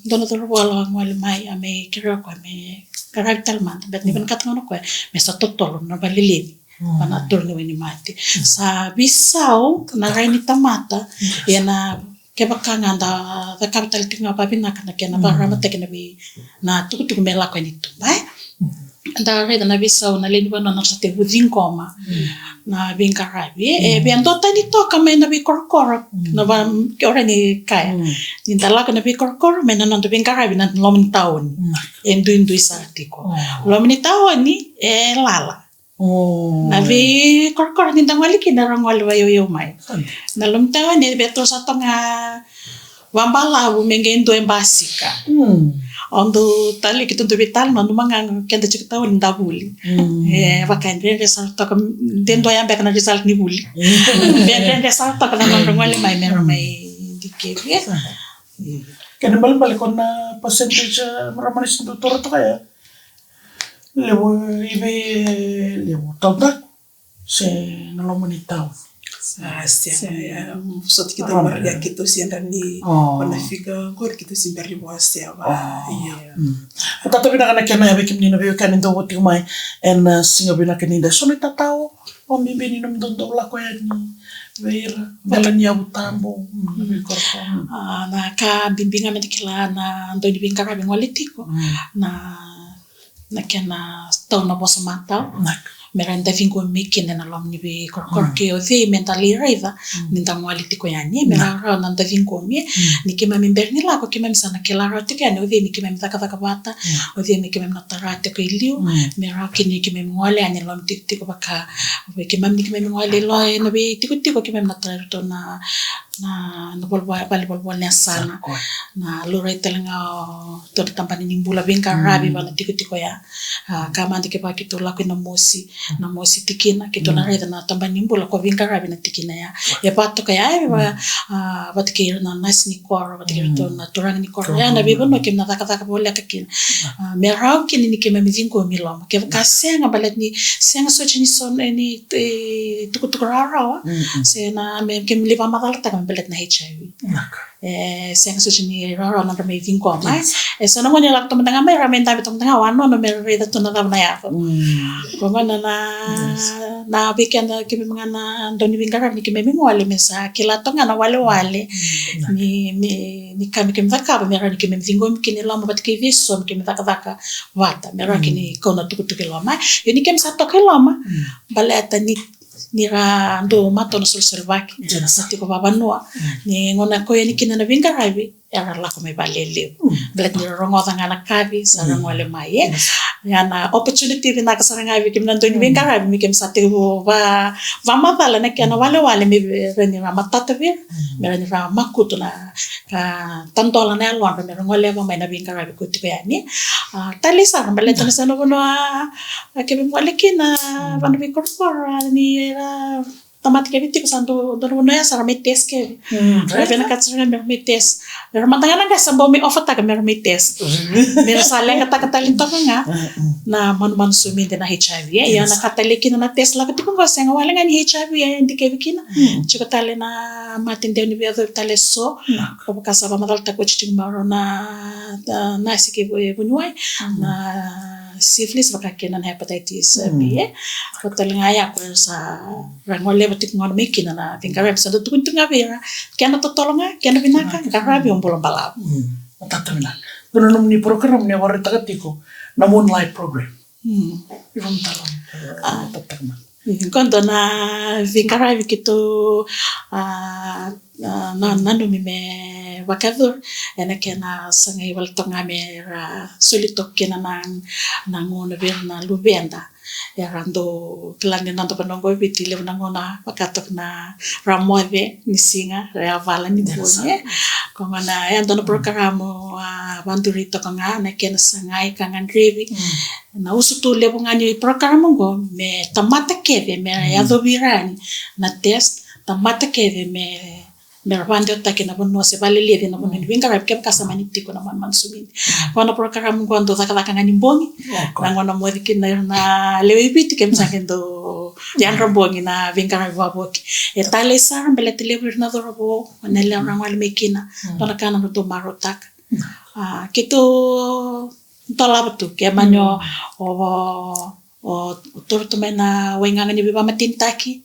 dono toro wala ngwale mai ame kira ko me karakter man bet ni ben kat ngono ko me sa totolo na balili pana turno ni mati sa bisao na raini tamata yana ke bakanga da capital tinga babina kana kena barama tekena bi na tuku mela ko ni tumbai da reda na bisao na leni bana na sate within coma na bingarabi bian dota ni toka me na bi korkor na ba ora ni kaya ni dala ko na bi korkor me na ndo bingarabi na lomin taon endu isartiko lomin taon ni lala na bi korkor ni dangwali kina rangwali wayo mai na lomin taon ni beto sa tonga wambala bu mengendo embasika ondo tali kita tu vital no mangang kenda cik tahu nda buli vakan dia result to dendo yang bekana result ni buli bekana result to kana nong ngale mai mero mai dike ya kena balik kona percentage meramanis itu turut kaya lewo tabak se nolomani tahu so kita maria kita sian ni wanafika gor kita simbari wasia tapi nak kena ya bikin ni nabi kan itu waktu mai en singa bina keninda so nita tahu pembimbing ni nom dondo la ko ya ni ver dalan ya utambo na ka bimbinga medikila na ndo ni bingara bingwalitiko na kena tau na bosa mata merenda vingo miki na lom ni be korke o ve mentally raida ninda ngwali tiko yani mera na nda vingo mi ni kema mimberni la ko kema misana kela rote kani o ve mi kema mitaka bata o ve mi kema na tarate ko iliu mera kini kema ngwali ani lom tiko baka o ve kema ni kema ngwali lo no be tiko kema na tarto na bali sana na lura itelenga to tampani nimbula vinga rabi bana tiko ya kama ndike pa kitu la na mosi tikina kitu na reda na tampani nimbula ko vinga rabi na tikina ya pato kaya ba tike na nasi ni koro ba tike to na turang ni koro ya na bibo no kim na taka bola kakin me rao kini ni kema mivingo miloma ke ka senga balet ni senga so chini son ni tuku rao se na me kem liva madalta belet na HIV. Senga so chini raro na me vingo mai. So na ngoni la to mtanga mai ramenda to mtanga wano no me reda to na na ya. Ngona na weekend ke me ngana ndoni vingara ni ke me ngwale mesa kila to ngana wale ni kami ke mvaka me rani ke me vingo mkini la mbat ke viso ke me vaka wata me rani ni kona tuku la mai. Ni ke msa to ke la ma baleta ni ra ndo mato no selvaki sa tiko babanua ni ngona ko yani kina na vinga rabi era la ko me balele belet ni rongo ngana kavi sa rongo le mai yana opportunity vina ka saranga vi kimna ndo ni vinga rabi mi kem sa tiko va mabala na kana wale me reni ra matata vi me reni ra makuto na ka tantola na lo me rongo le mai na vinga rabi ko tiko yani tali sa belet na sa no ke me wale kina vanu vi korpora ni tamati ke viti kusando dono ya sara metes ke vena katsanga metes pero matanga nga sambo mi offer ta mer metes mer sala nga takatalin to nga na man sumi de na HIV ya na kataliki na test la ko ko senga wala nga ni HIV ya ndike vikina chiko tale na matinde ni vya tale so ko kasaba madal ta ko chiting maro na sike bunyai na syphilis bakakena na hepatitis B ko talinga ya ko sa rangole batik ngon mikina na tingkara bisa tutun tunga vera kena tolonga kena binaka karabi bolong balap tatamina dono ni program ni warita katiko na moonlight program iron talon tatamina kondo na vingara vikitu na no me wakadur ena kena sanga ibal tonga me solito kena na ngona verna lubenda ya rando klande nando panongo biti le ngona pakatok na ramove ni singa ya vala ni bone kongana ya dono programo bandurito kanga na kena sangai kanga grevi na usutu le bungani programo go me tamata keve me ya dobirani na test tamata keve me mervando takina bono se vale le na bono vinga rap kem kasa manitiko na man sumi kono program ngondo zakaka ngani mbongi ngona modiki na lewipiti kem sakendo janro mbongi na vinga rap waboki e tale sar mbele telever na dorobo na le rangwal mekina dona kana no to marotak kito talabtu ke manyo o torto mena wenganga ni biba matintaki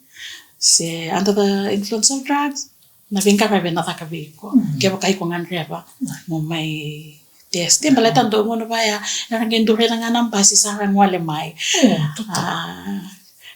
se under the influence of drugs na vinga rave na takaviko ke ba kai ko nganreva mo mai test baleta ndo ngono baya ngendo rena ngana mbasi sara ngwale mai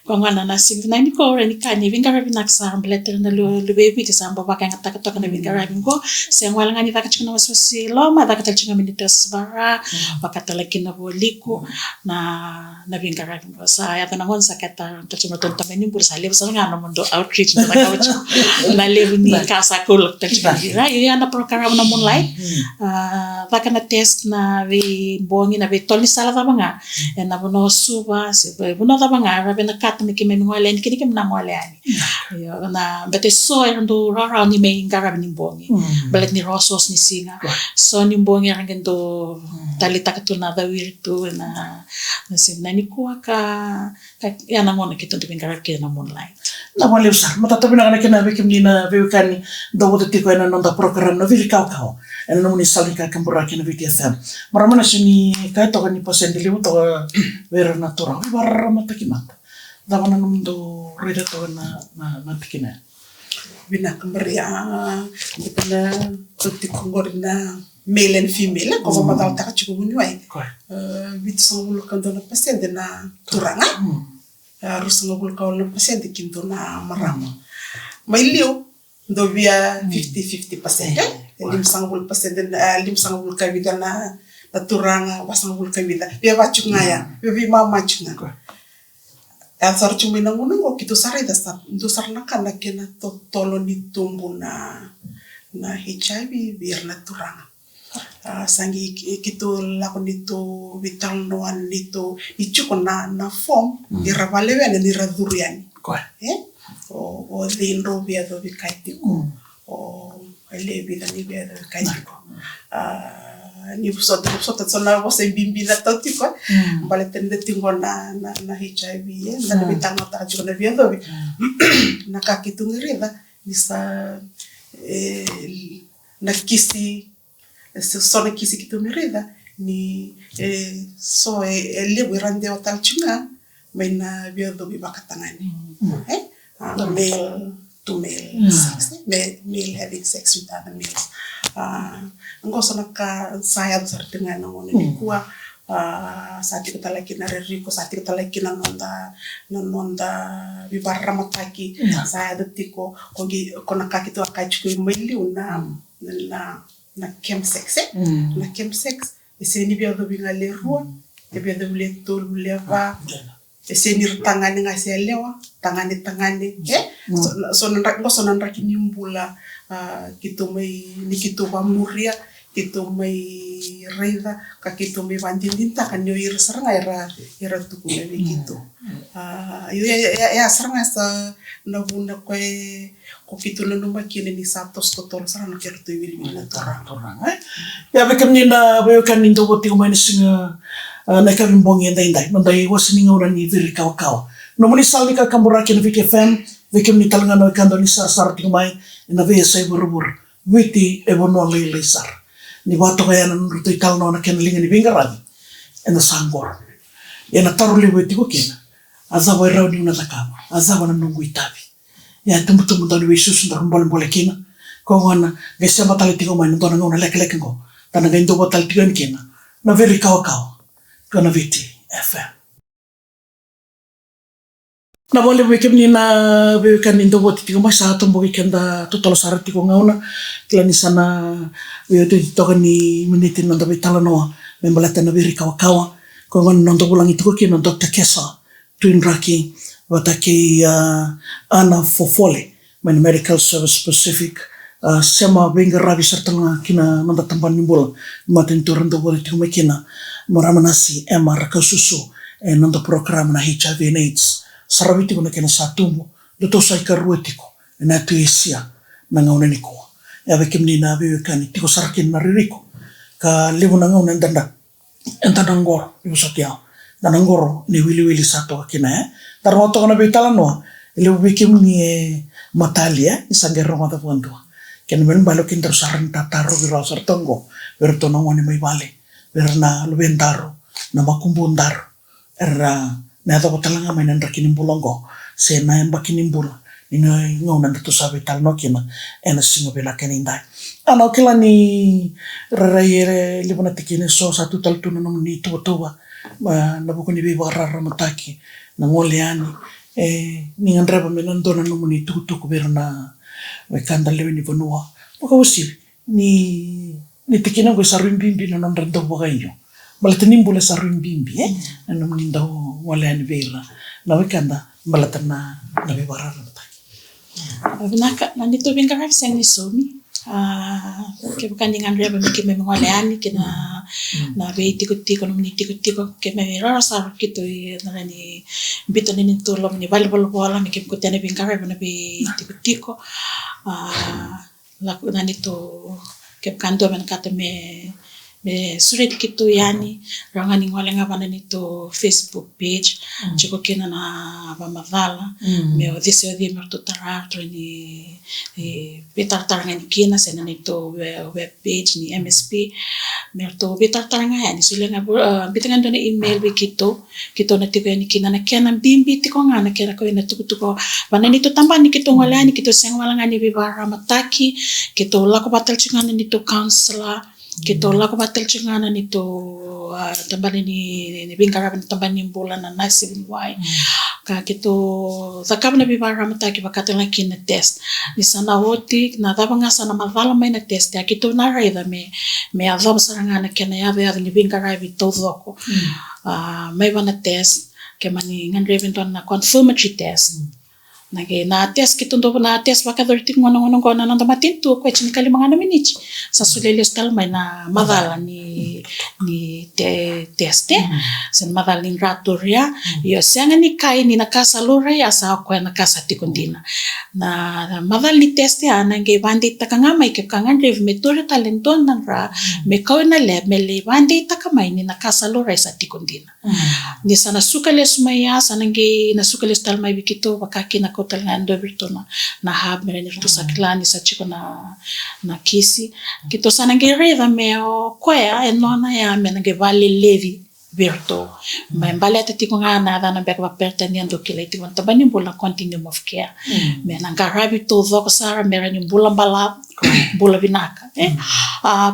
ko ngana na sing na ni ko reni kanye vinga rave na sara baleta na lo baby te samba ba kanga takatoka na vinga rave ko se ngwala ngani takachuna waswasi lo ma takachuna minitas bara bakatala kina boliko na vinga rave ko sa ya tana ngonsa kata tachuma tonta meni bursa le sa ngana mondo outreach na kawacha na le ni kasa kulok tachuma ra ya na program na moonlight bakana test na vi bongi na vi tolni sala tabanga na bono suba se bono tabanga rave na kat ni kime ngwale ni kini na ngwale ani yo na bete so ndo rara ni me ngara ni bongi belet ni rosos ni singa so ni bongi rangendo talita katuna da wirtu na sinna ni kuaka ya na ngona kitu ngara ke na moonlight na wale usar mata tabi na kana be kimni na be kani do wote tiko na nonda program na vili kau ena no ni salika kambura kina VTFM maramana sini kai to ni pasendili to vera natural barra mata kimata davana ndo reda to na tikina bina kambria bitana tiko ngorina male and female ko va matal ta chiku bunwai bit sangul kando na pasende na turanga rusanga bulka wala pasente kinto na marama mai liu ndo via 50-50%. Lim sanga bul pasente lim sanga bul kavida na turanga wasanga bul kavida via vachunga ya via mama chunga ansar chumi na ngungo kitu sare da sa ndo sarna kana kena tolo ni tumbu na HIV biar na turanga sangi kitu lako nito vital noan nito ichuko na form iravalewe na niradhuriani o lindo via do vikaitiko o ele vida ni via do vikaitiko ni busota tsona vose bimbi na totiko vale tende tingo na HIV na vital no ta chuko na via do na kakitu ngirida nisa na kisi sona kisi kitumirida ni so ele wirande otal chunga mena biodo bibakatangani male to male sex male having sex with other males ngosona ka saya sartinga ngone ni kuwa saati kita lagi na reriko saati kita lagi na nonda bibarra mataki saya detiko kogi kona kakitu akachuko meli na chemsex na chemsex eseni biodo binga lerua e biodo letul leva eseni tangani ngase lewa tangani so nandra kinimbula kitu mai nikitu wa muria kitu mai reida ka kitu mai vandindinta kan yo ir seranga era tukuna gitu ya seranga sa na bunda ko kitu numba kini ni satos kotor seranga kertu wili na torang ya bekem ni na be kan nindo boti ko mai singa na karimbong indai mandai wasninga ora ni viri kaw no muni salni ka kambura kin vike fam bekem ni talanga no kando ni sar tingmai na ve sai burubur witi e bono le sar ni wato kaya na nuruto ikalno na kenalinga ni Vingaradi na sangor ya na taruli weti ko kina azawa irao ni unatakawa azawa na nungu itabi ya tumutumu ndani wesusu ndar mbole kina ko wana gesa matali tiko mai ndona ngona lek ngo tana gendo botal tiko kina na veri kawa kana viti FM na bole wekem ni na be kan indo boti tiko mai sa tombo kenda totolo sarati ko ngauna klani sana we to ni meniti nanda betala no membalata na veri kawa ko ngon nando bulang itu ko kina Dr. Kesa twin raki wataki ana fofole men medical service specific sema Vingaradi sertanga kina nanda tamban nimbula matin turando bole tiko kina moramanasi MR kasusu nanda program na HIV and AIDS sarawiti ko na kina satumbo doto sai karuetiko na tuisia na ngauna niko ya bekem ni na be kan tiko sarakin na ririko ka lebu na ngauna ndanda entandangor ibusotia danangor ni wili sato kina tarwato kana betala no lebu bekem ni matalia isangero mata ponto ken men balo kin saran tataro biro sartongo berto na ngone mai bale berna lubendaro na makumbundaro na to talanga mai nan rakinin bulongo se na emba kinimbula ina ngona to sabe tal no kina ena singo bela kenindai ana kila ni rayere libona tikine so satu tal tu no ni to na buku ni bibarra mataki na ngoleani ni ngreba menandona no ni tu ku berna we kanda lewe ni bonua buka usil ni tikina go sarumbimbi na nandando bogayo balatanimbula sarumbimbi na mnindo wala ni vera na wekanda balatana na bebara rata naka nandito Vingaradi seni somi ke bukandingan reba ke me ngaleani ke na be tiko no mni tiko ke me rara sar kito na ni bito ni tolom ni balbol bola me ke ko tene Vingaradi na be tiko la nandito ke kanto men kata me suret kitu yani rangani ngole ngabana nito Facebook page chiko kina na bamavala me odise odi merto tarato ni betartaranga ni kina sena nito web page ni MSP merto betartaranga yani silenga bitangan dona email be kito na tiko ni kina na kena bimbi tiko ngana kena ko ina tukutuko bana nito tambani kito ngolani kito sengwala ngani bibara mataki kito lako batal chingana nito counselor kito lako batal chingana nito tambani ni Vingaradi tambani bola na nasi wai ka kito zakab na bibara mataki bakatela kina test ni sana hoti na dava sana mavala mai na test ya kito na raida me adhaba saranga na kena ya ni Wingaravi todoko mai bana test ke mani ngan reventon na confirmatory test na test kito ndo na test bakadorti ngono ngona nanda matintu ko chini kali mangana miniti sa sulele stal mai na mavala ni teste sen mavala ni ratoria yo senga ni kai ni nakasa lora ya sa ko na kasa tikundina na mavala ni teste ana nge bandi takanga mai ke kanga rev metore talenton na ra me ko na lab me le bandi takamai ni nakasa lora sa tikundina ni sana sukales mai ya sana nge na sukales tal mai bikito bakaki na kotal ngando virtona na hab mere ni sa klani sa chiko na kisi kito sana nge reva meo kwea enona ya menenge vale levi virto mbale atiko ngana dana bek ba pertaniendo kile tiko tabani bola continuum of care menanga rabi to zoko sara mere ni bola mbala bola binaka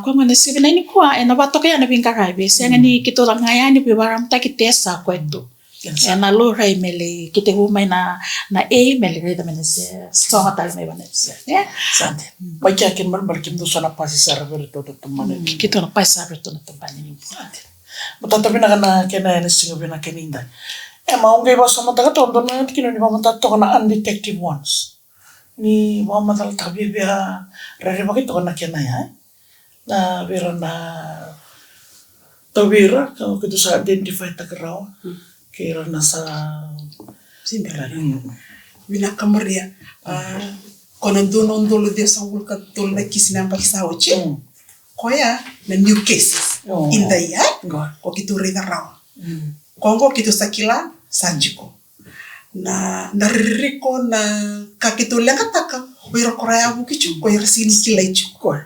kwa ngana sibina ni kwa ena batoka ya na Wingaravi senga ni kito ngayani bibaram takitesa kwetu ena lo rai mele kite huma na mele reda mele so hotal me bane sante bakia kin mar kim do sana pasi sara verto to mane kito na pasi sara to na tambani ni sante mutata bina kana kena ene singo bina keninda maunge ba sama taga tondo na kino ni mamata to na undetected ones ni mamata tabi bia rere bakito na kena ya na vera na tawira kalau kita sa identify tagraw kira nasa simberani bina kamaria kono dono dia sangul ka tol na kisina pa kisaoche koya na new cases in the year ko kitu reda rawa kongo kitu sakila sanjiko na riko na kakitu lekataka wira koraya bukichu ko yersini kilaichu ko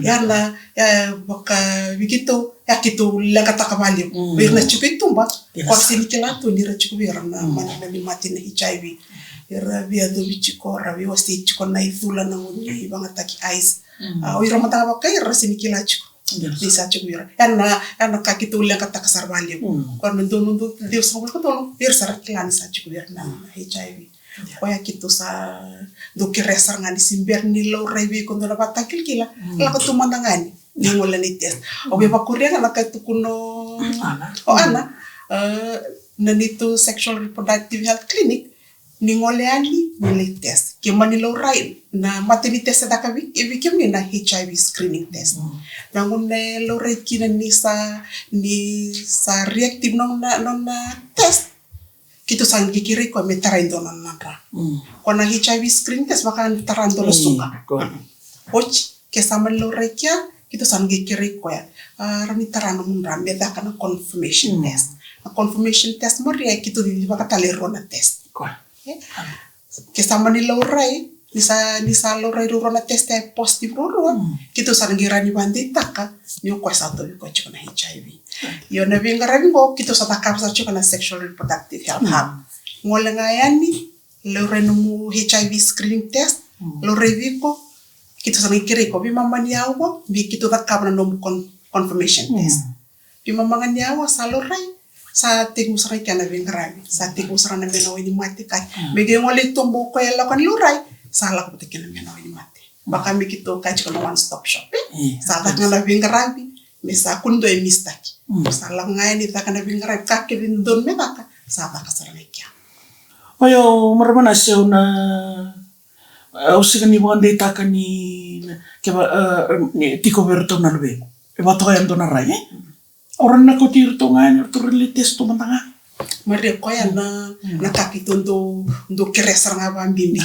yana baka bikito yakitu lekataka bali wirna chupitumba kwa sini kilato ni rachuku wirna mana ni mati na HIV era via do bichiko rawi wasti chiko na ithula na ngoni bangataki ice wira mata baka era sini kilachu bisa chuku wira yana kakitu lekataka sarbali kwa ndono dio sabul ko tolo wir sarakilani sa chuku wirna HIV Koya kitu sa do kiresar nga di simber ni lo revi kondo na batakil kila la ko tumandangani ni ngola ni test obe bakuria na katu kuno ana nanito sexual reproductive health clinic ni ngoleani ni test ke manilo rai na maternity test da kabi ibikim ni na HIV screening test na ngone lo rai kina ni sa reactive non na test kito sang kikiri ko metaraindo na nara kona HIV screen test baka tarando lo suka och ke saman lo rekia kito sang kikiri ko ya rami tarano mundra meda kana confirmation test a confirmation test mo ria kito di baka talero na test ke saman lo rai nisa lo rai ro na test positive ro kito sang girani bandi taka ni ko sato ko chiko na HIV yo na Wingaravi go kito sa takap sa chiko na sexual reproductive health hub ngola ngayani lo renu HIV screening test lo reviko kito sa ngikiri ko bi mamani awo bi kito takap na nom confirmation test bi mamangani awo sa lo rai sa tigu sarai kana Wingaravi sa tigu sarana meno ini mati kai mege ngole tombo ko ela kan lo rai sala ko tekena meno ini mati baka mi kito ka chiko na one stop shop sa takana Wingaravi mesa kundo e mistaki sala ngai ni takana Wingaravi kakke din don me baka sa baka sarangkia ayo marmana seuna usigani bonde takani ke ni tiko verto na lbe e bato ya ndona rai orang na ko tirto ngai to relites to mantanga mare ko ya na kakitondo ndo keresar nga bambindi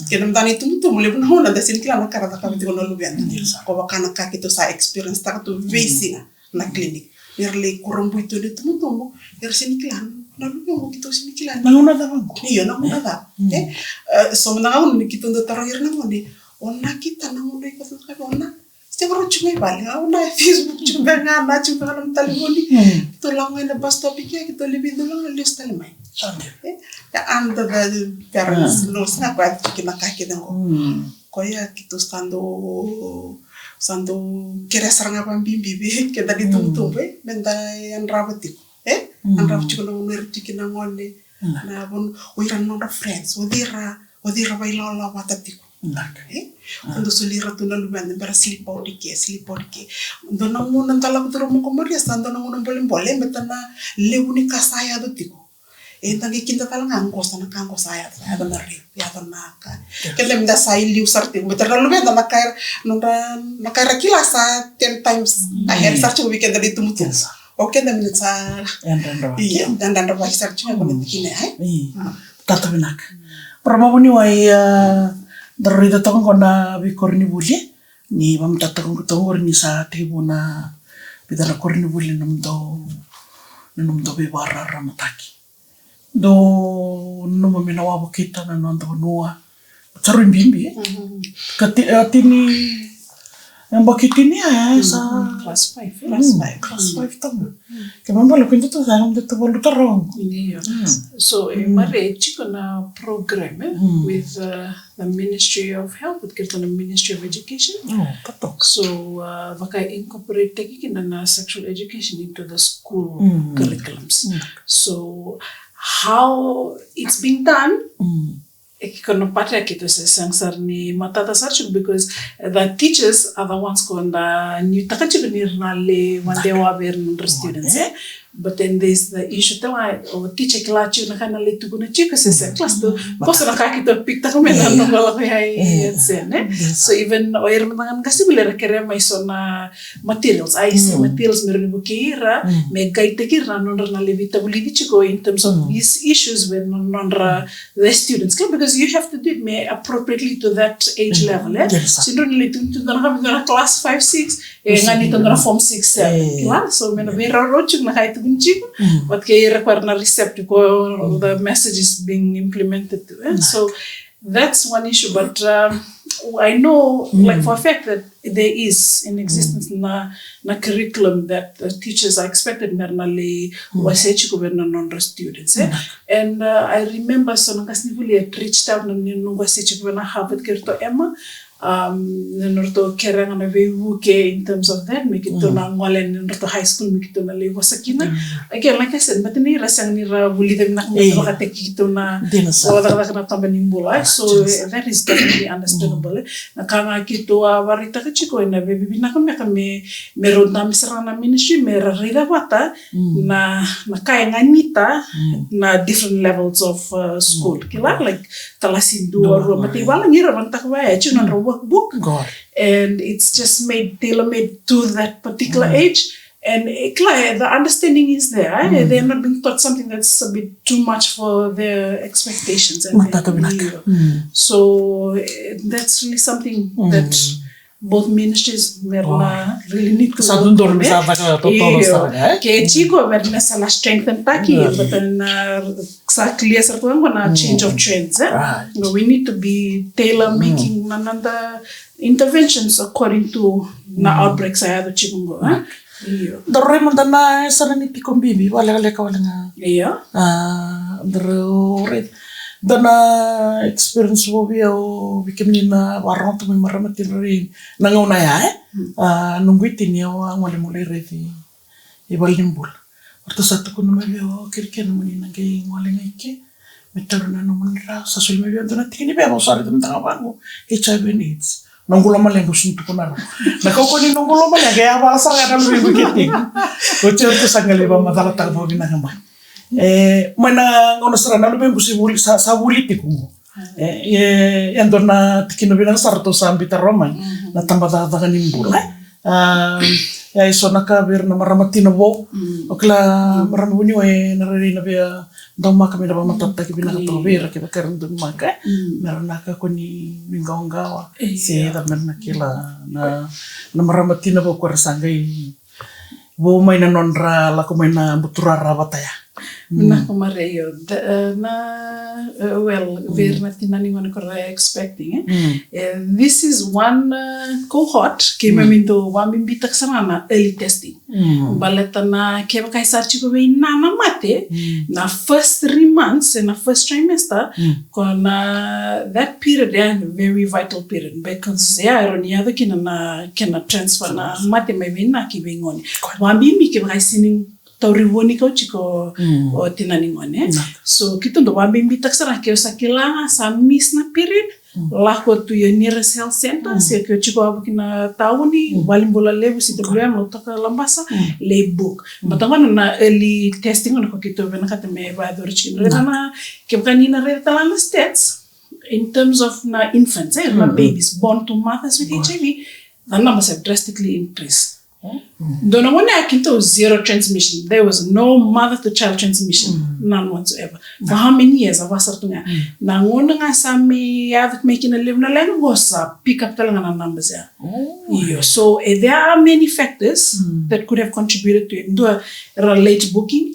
kenam dani tum mule bun hona da sin kila na karata ka bitiko no lubian ko bakana kakito sa experience ta to vacina na clinic yerle kurumbu itu de tum sin kila na lubian ko kito sin kila na una da bango iyo na una da so na un kito ndo taro yerna ngoni onna kita na ngone ko ka onna Stigro cuma balik, aku na Facebook cuma ngana cuma kalau telepon ni, tu langai na bus topic ya kita lebih dulu lalu telemai. Ya anda dari parents nurse nak buat kita kaki dengko. Koya kita stando kira serang apa bimbi kita ditunggu benda yang rapat itu, yang rapat cuma nunggu kita ngone. na bon oira nonda friends odira bailala watatiko Quando solira tu na lumanda para slip out ke ndo na ngona ndala kutro mo komaria stando na ngona mbole metana leuni kasaya do tiko tangi kinta talang angkos na kangko saya na ri ya na ka kele mda sai liu sarti metana lumanda na kaira kila sa 10 times ahead sarchu weekend dali tumutu okay na minta dan ba sarchu ko nitkine tata binak probably wai Dari datang kona bikorni buli ni mam datang kutongor ni sa tibo na bidana korni buli namdo be barra ramataki do numa minawa bukita na nando nua charu bimbi katini yang bakitini sa class 5 tamu kemamba lo pintu tu sarang tu bolu terong so mare chico na program with the Ministry of Health with the Ministry of Education so vakai incorporate taking na sexual education into the school curriculums so how it's being done kono patra kito se sangsar ni matata sarchu because the teachers are the ones konda ni takachi nirnale wande wa ber students but then there's the issue tawa o teacher klachu na kana le tuguna chika se class to kosa na kakito pikta ko mena no bala kai ne so even o irmangan kasi bile rekere mai sona materials materials merni bukira me gaite kira nonra le vitabuli dichiko in terms of these issues with nonra the students because you have to do it me appropriately to that age level so don't let to na class 5 6 ngani to na form 6 7 class so mena vera rochu na kai but ke require na receptacle the message is being implemented so that's one issue but I know like for a fact that there is in existence na curriculum that teachers are expected mernally wasechi ko berna non students and I remember so nakasnivuli at reached out na nunga sechi ko na Harvard kerto Emma norto keranga na vevuke in terms of that make it to na ngwalen norto high school make it to na lewa sakina again like I said matini rasang ni ra buli dem nak mo kateki to na so daga na tamba nimbula so that is definitely understandable na kama kito warita kachiko na bebi na kame meron na misra na ministry mera rida wata na kaya nganita na different levels of school kila like talasin dua mati wala ngira rantakwa chunan book and it's just made tailor-made to that particular age and the understanding is there they're not being taught something that's a bit too much for their expectations and so that's really something that both ministries really need to ke chico verna sala strengthen taki but sa clear sa na change of trends we need to be tailor making another interventions according to na outbreaks I have chikungo Dorre mandana sana ni tikombibi wala nga dorre dana experience wo bio bikimni na warong tu maramati ri nangauna ya nungguitin ya ngole mole revi ibalimbul waktu satu kuno mabio kirken muni ngai ngole ngaike metaruna no munra sasul mabio dana tikini be bosari tentang abangu HIV AIDS nonggulo malengo suntu kunara nakoko ni nonggulo malengo ya balasar ada lebih begitu bocor tu sangali ba madala tak mau binang mana ngono serana lu bengusi wuli sa wuli tikungo yang dona tikino bilang sarto sambita roman na tambah dagangan nimbula ya iso nakabir na maramatina bo okla maramuni we narari na bia doma kami na matata ki binang tobera ki bakaran dun maka meron naka ko ni ngawngawa si damen nakila na maramatina bo ko rasangay bo may na nonra la ko may na buturara bataya na kumareyo well we're not ngone ko expecting this is one cohort came into wambimbi taksana early testing baleta na ke kai sarchi ko we na mate na first 3 months in the first trimester kona that period very vital period because ironia the kina transfer na mate mai na ki bengoni wambimbi ke kai sinin taurivoni kau chiko o tinaningone. So kita ndo wambimbi taksara keo sakilanga sa miss na period lako to your nearest health center se keo chiko abukina tauni walimbola levu si WM lo toka lambasa le book. Matangana na early testing on ko kito vena kata me ba dorichin. Rena ke kanina re talana stats in terms of na infants, na babies born to mothers with HIV, the numbers have drastically increased. Don't know when I came to zero transmission. There was no mother to child transmission, none whatsoever. For how many years? I was starting. Now, when I saw me making a living, I was pick up the numbers there. So there are many factors that could have contributed to it. Do a late booking.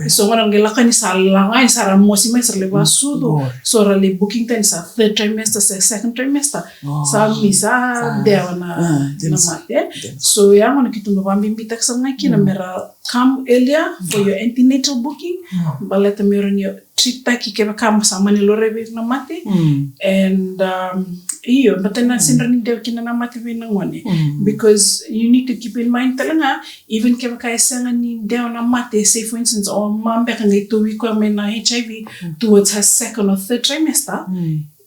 So when I'm going to say, "Langai sara mosi mai sara lewa sudo." So late booking then is a third trimester, second trimester. So misa there na mate. So yeah. Kitungo wambimbi taksanga kina mera come earlier for your antenatal booking. Baleta mera nyo treat taki keba kama samani lorebe na mate. And iyo batena sinrani dew kina na mate we nangone. Because you need to keep in mind talanga even keba kaya sanga ni dew na mate, say for instance or mambe kanga ito wiko na HIV towards her second or third trimester.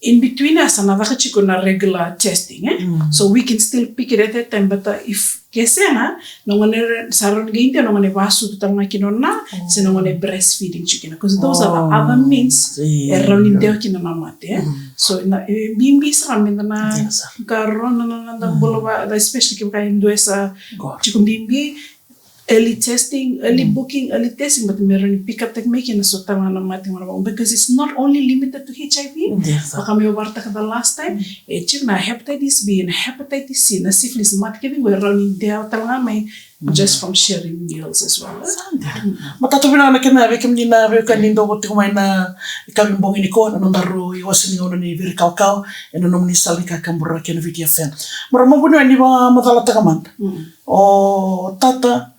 In between us, another chiko na regular testing, so we can still pick it at that time. But if kesena, no one saron gainte, no one vasu to tanga kinona, se no one breastfeeding chicken, because those are the other means around in there kinamate. So na bimbi sa kami na karon na bulawa, especially kung kayo induesa chikum bimbi. Early testing, early booking, early testing, but meron pick up technique na so tama na mating marabang because it's not only limited to HIV. Baka may warta ka the last time, check na hepatitis B and hepatitis C na syphilis mat kevin go around in there talanga may just from sharing meals as well. Matatubi na kina be kimni na be kanindo ko tikumay na ikabimbong ini ko ano naru iwasan ngono ni very kaw eno nomni salika kambura kena VTFM. Maramo puno ni ba matalata kaman. O tata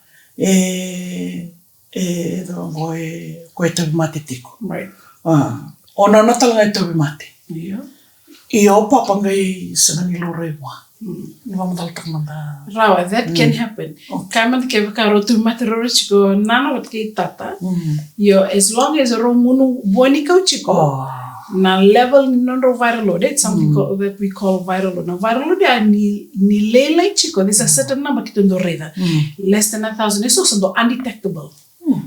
koe tabi mate tiko. Right. Ona na talanga tabi mate. Yeah. Iyo papa ngai sangani lorewa. Ni ba matalata kamanda. Rawa, that can happen. Kaman ke karo tu mate roro chiko nana wat ke tata. Yo as long as romunu boni kau chiko. Na level non viral load, it's something that we call viral load. Now viral load ni lele chico. There's a certain number kitundo reda, less than 1,000. It's also undetectable.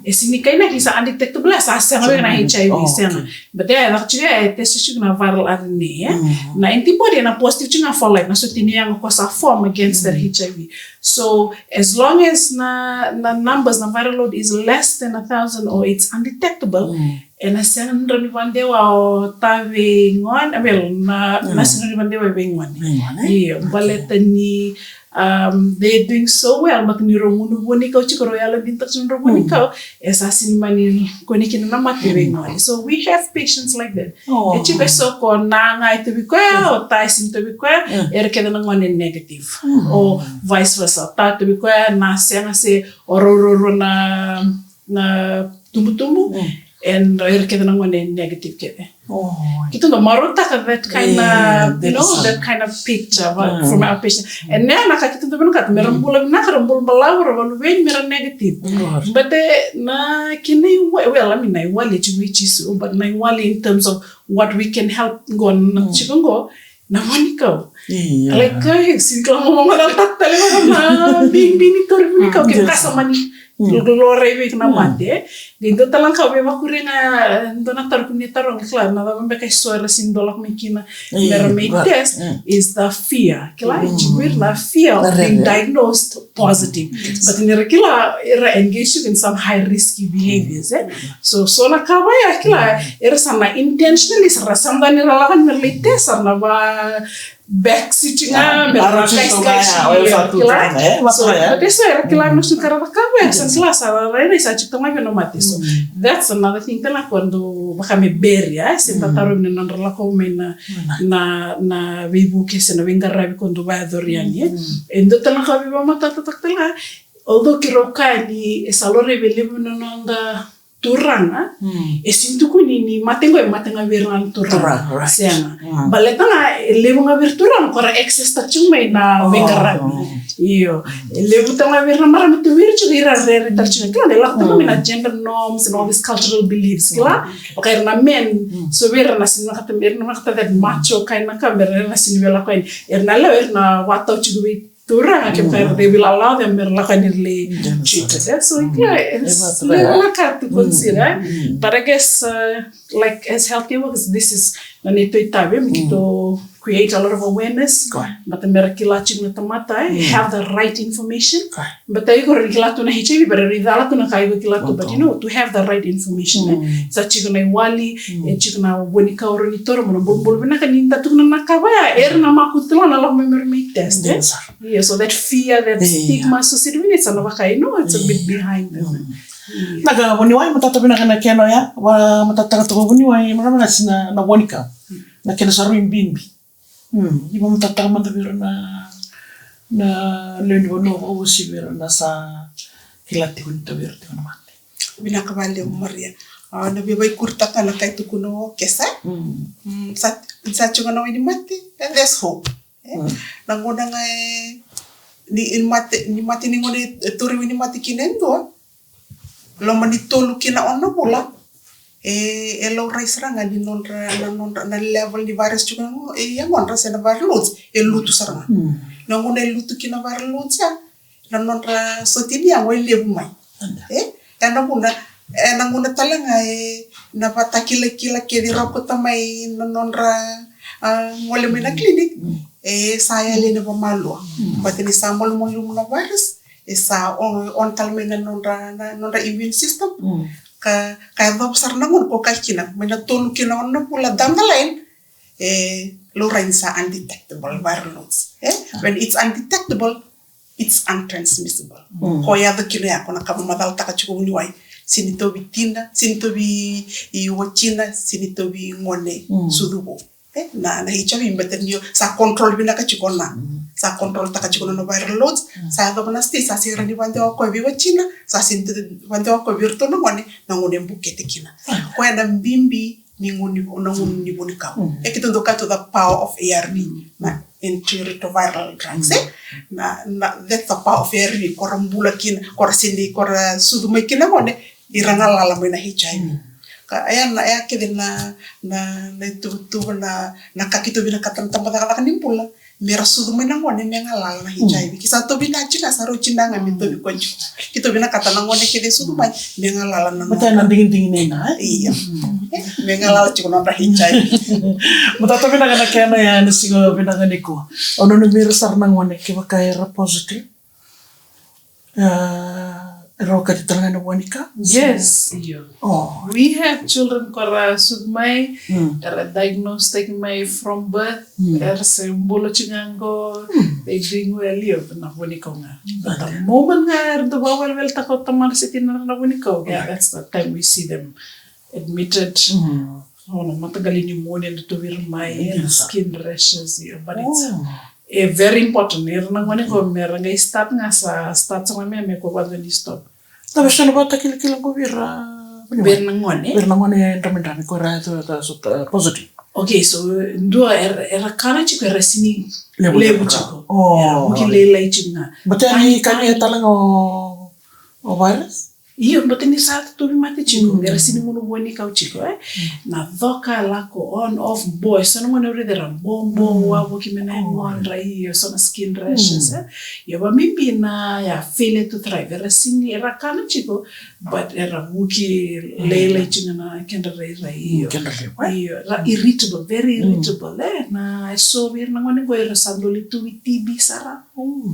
Esini kaina kisa undetectable as senga na HIV senga. But there actually test chico na viral RNA. Na antibody na positive chico for like na so tiniyang ko sa form against that HIV. So as long as na numbers na viral load is less than 1,000 or it's undetectable. And I said, "Randivandewa tawe ngon, well, na sinrivandewa bengon." Yeah, baletani. They're doing so well. But ni romunu boni kau chiko royal bintak sun romuni kau. Esasin mani koni kina na mati bengon. So we have patients like that. Chiko so ko na ngai to be kwa or taisin to be kwa. Kena ngon negative. Or vice versa. Ta to be kwa na senga se ororo na tumbu. And keda nang one negative kede. Kita no marota ka that kind of that kind of picture from our patient. And now nakakita to benukat meron bulag nakarambul balawar walu wen meron negative. But na kinay well I mean na wali chiwichisu but na wali in terms of what we can help go na chikungo na manikaw. Like singklang mo malatat talaga na bini torbi ka ke kasamani. Lorei week na mate. Dito talang kau be makuri na dona tarup ni tarong klar na ba kay soira sindolak mekina meron test is the fear. Kila jibir na fear of being diagnosed positive. But in kila era engage in some high risky behaviors. So na kawaya kila era sana intentionally sara samdani lalakan merli test na ba back sitting so that's why kila no sukara kawe san class ara isa chitoma no mate so that's another thing tala quando bakame beria senta taro ni non relako na vibu que se no venga rabi quando vai doriani endo tala ka viva mata tala although kiroka ni salore believe no onda turanga sinto ko ni matengo verang turanga sianga baletanga levo nga virturang para excess touching may na venga rabi Iyo. Levu tanga verna marami tu wir chu ira re tarchina kila la tama mina gender norms and all these cultural beliefs kila. Okay na men so verna sin nakata that macho kind na kamera na sin vela kain. Erna la verna watau chu Tura que they will allow them to treated. So yeah, it's like to consider. But I guess like as healthcare workers, this is to create a lot of awareness. But the merakila ching tamata have the right information. But they go rekila to na HIV, but ridala to na kaigo kila but you know to have the right information. Sa chigna wali, chigna bonika oronitor mo bombol bina kaninda to na nakawaya erna makutula na lang may test. Yeah, so that fear, that stigma, so it's a bit behind them. Naga waniwai matata bina kana keno ya wa matata to waniwai marama sina na wonika na kena saru imbimbi iba matata manda bira na lendi wono o sibira na sa kilati kunta bira te na mate bina kabale maria na bibai kurta kana kai tu kuno kesa sa chunga na wini mate and there's hope nangona ngai ni mate ni ngone tori wini mate kinendo lo manitolu kina ono pula lo raisranga di nonra na level di virus juga ngo yang nonra sena virus lutu saranga ngone lutu kina virus ya na nonra sotini yang wele bumai nanguna talanga na patakila kila ke di rokota mai na nonra ngole mena klinik saya lene pamalu batini samol mo na virus sa on talmena nonra immune system ka dob sarnangon ko kachina mena tolu kina onna pula damdalain lo sa undetectable virus when it's undetectable it's untransmissible ko ya the kina ko na kamamadal takachuko niwai sinitobi tinda sinitobi iwachina sinitobi ngone sudubo na HIV imbetenyo sa control bina kachikona sa control takachikona no viral loads sa dobna sti sa sira ni wande ko biwa china sa sinte wande ko virto no ngone na ngone mbukete kina ko na mbimbi ni ngoni ni bonika ekitondo to the power of ARV na antiretroviral drugs na that's the power of ARV korambula kina korasindi suduma kina ngone iranga lala mena HIV aya na aya kede na tu na kakito bina katan tambah kala nimpula mera sudu mena ngone mengalala na HIV kisa to bina china saro chinanga mito bikonju kito bina katan ngone kede sudu mai mengalala na mata na dingin na iya mengalala chikono na HIV mata to bina kana kana ya nisigo bina kaniko ono no mera sarna ngone ke bakaira positive Roka di tangan wanika? Yes. We have children kora sudmai, are diagnosed taking my from birth, there's a bolo chingango, they doing well na wanika nga. But the moment nga the bawal well takot tamar sitin na wanika, that's the time we see them admitted. Matagal pneumonia to virmai and skin rashes, but it's very important. Nang wanika meranga start nga sa sa me ko wala ni stop. Tapi sana bata kila ko vira ngone endramendrami ko ra to positive. Okay, so ndo era kana chiko era sini lebu chiko. Mungkin lelai chinga. Batani kani talang o virus? Iyo mboteni sa to mate chiko era sini munu boni kau chiko na voka lako on off boy so no mone redera bombo wa bokimena ngondra iyo so na skin rashes yo ba mimbi na ya failure to thrive era sini era kana chiko but era muki lele chinga na kenda rei iyo ra irritable, very irritable na so bir na ngone go era sandoli tu TB sara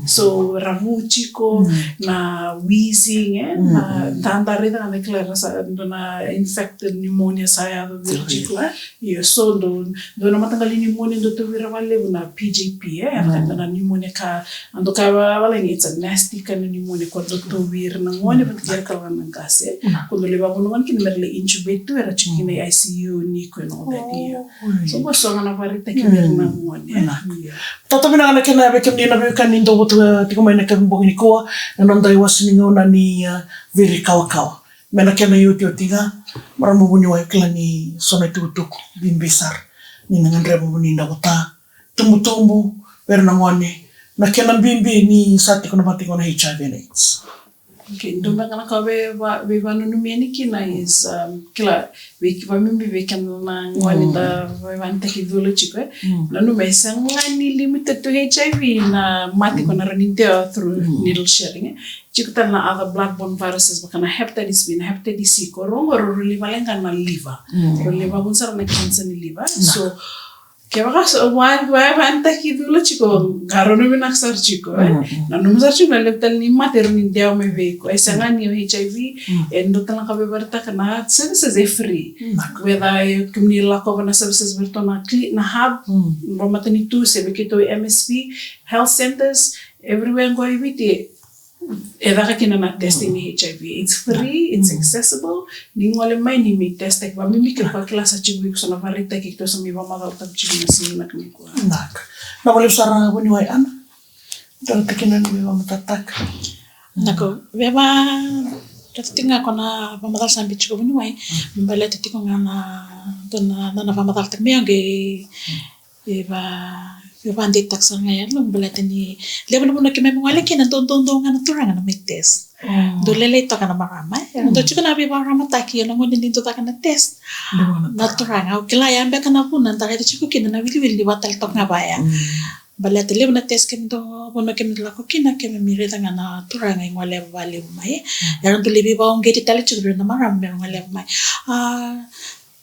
so ramu chiko na wheezing na tanda reda na declara sa na infected pneumonia saya do virgicula io so do na matangali pneumonia do to vira vale na PJP na pneumonia ka ando ka vale it's a nasty kind of pneumonia quando to vir na ngone perché ka na gase quando le vavo non che merle intubate era chikine ICU ni ko no that so so na varita che vir na ngone tata bina na kena be kemni na be kanindo botu tiko mai na kan bongi ko na ndai wasini ngona ni very kawa mena kena yuti otiga maramu bunyi wa klani sona tutuku bimbisar ni ngandre bunyi ndabota tumbu berna ngone na kena bimbi ni sa tiko na mati ngona HIV and AIDS. Okay, ndo mbanga ka we vanunumia ni kina is kila we vamimbi we kana ngwani da we vante kidulu chikwe na nume sangani limited to HIV na mati kona raninteo through needle sharing chikuta na other bloodborne viruses bakana hepatitis B na hepatitis C korongo roli valenga na liver roli vabunsara na cancer ni liver so Kaya wanta kidulu chiko garono binaksar chiko na numsar chiko na leptal ni materni deo me veko esangani HIV endo talang kabe berta kana services e free whether kumni lako na services berto na hub matani tu se bekito MSP health centers everywhere go ibiti edaka kina na testing HIV it's free it's accessible ningole mai ni mi test kwa mimi kwa klasa chibu kusona varita kito so mi vama da utam chibu na sini na kiko nak na wale usara wani wai ana dan tekina ni vama tatak nako vema tatinga kona vama dal sambi chibu ni wai mbale tatiko ngana dona na vama dal tak meange Eva ande taksa ngayon lang balatan ni level mo na kami mga laki na don nga na turang na may test. Do lele to ka na marama. Do chiko na bi marama taki lang mo din to ka na test. Na turang au kila yan be ka na punan ta kaya chiko kina na wili batal tok nga baya. Balatan level na test kami do mo kami la ko kina kami mirita nga na turang ay wala vale mai. Yan do lebi ba ang geti tali chiko na marama wala mai.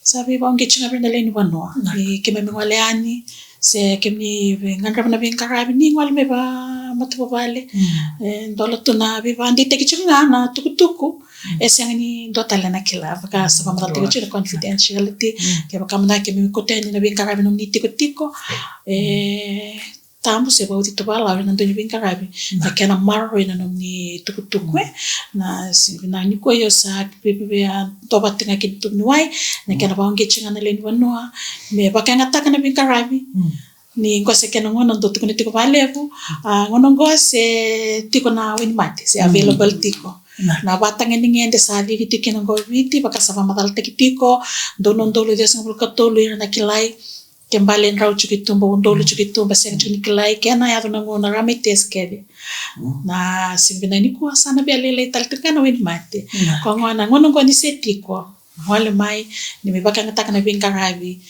Sabi ba ang geti nga na len wano. Kami mga leani se kemi ngandra na bin karabi ni ngwal me ba matu bale dola tuna bi bandi te kichunga na tukutuku esangani dotala na kila baka sa pamata te kichira confidentiality ke baka mna kemi koteni na bin karabi no nitiko tiko tamu se ba utito bala na ndo bin karabi na kana marro ina no ni tukutuku na si na ni ko yo sa bebe to batinga kitu ni wai na kana ba nge chinga na len wanua me baka ngata kana bin karabi ni ngose kana ngono ndo tukuni tiko balevu ngono ngose tiko na win mate se available tiko na batang ini ngende sa di tiko na go viti baka sa matal tiko donon dolo dia sang katolo na kilai kembali rau chukitumba undolo chukitumba sen chunikilai kena ya tuna ngona rame test kede na simbina ni ko sana bia lele taltika na win mate ko ngona ngono ko ni setiko wale mai ni me baka ngata kana binga rabi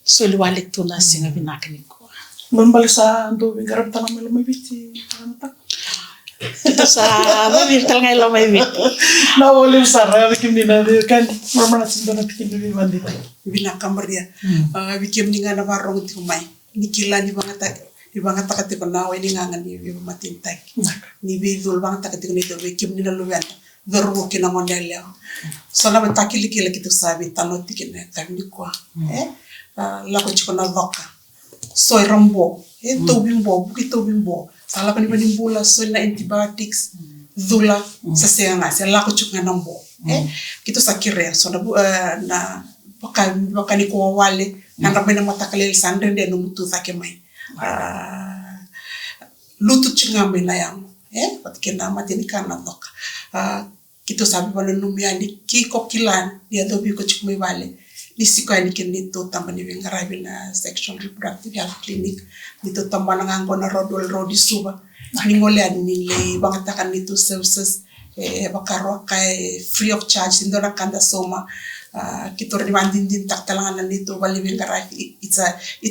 soli wale tuna singa binakani ko membali sa ndo binga rab tala melo mabiti kita sa mabirtal ngai lo mai bit na wale usara bikim ni na kan mamana sindo na bikim ni bandita bina kamar dia bikim ni ngana warong ti mai ni kila ni bangata kate na we ni nganga ni matintak ni bi dul bangata kate ni to bikim ni lalu yan verbo kina mondele so na batakili kila kitu sabi tanoti kina tagni kwa la ko chikona voka so rombo to bimbo buki to bimbo sala pani bula so na antibiotics dula sa senga sa la ko chukna nambo kitu sakire so na baka ni ko wale na rabena matakalel sandre de no mutu sake mai lutu chingambe na yang patkena matini kana doka kitu sabi wala numia ni kiko kilan dia dobi ko chukme wale ni siko ni kinito tambani ngarabi na sexual reproductive health clinic nito tambana ngango na rodi suba ni ngole ani le bangatakan nito services bakaro kay free of charge indora kanda soma kito rimandin din taktalangan nito wali ngarabi it's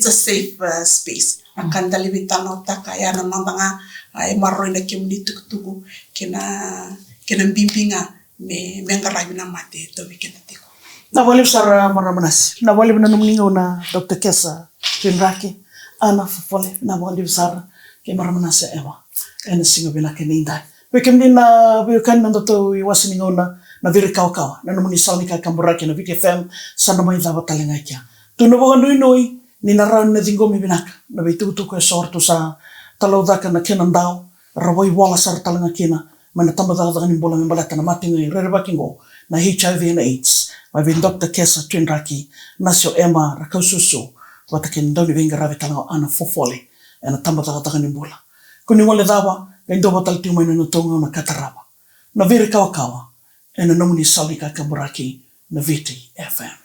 a safe space akan dalibitano takaya na mga ay marroy na kimni tuktugu kena bimbinga me ngarabi na mate to bikinatiko na wale sara maramanas na wale na numlingo na Dr. Kesa Twinraki ana fofole na wale sara ke maramanas ewa ena singo bila keninda wekem din na wekan na to iwasingo na viri kawa na numuni salni ka kamburaki na VTFM sana mai dava talenga kia tuno boga noi ni na raun na dingo mi binaka na bitu ko sorto sa talodaka na kenandao rawai wala sar talenga kina mana tamba daga ni bola membalata na matinga rerebakingo na HIV and AIDS by Dr. Kesa Twinraki nasio Emma Rakaususu watakin doni venga ravi talanga ana fofole na tamba daga ni bola kuni wale dawa gaindo batal tiu mai no tonga na kataraba na viri kawa ena nomuni salika kamburaki na VTFM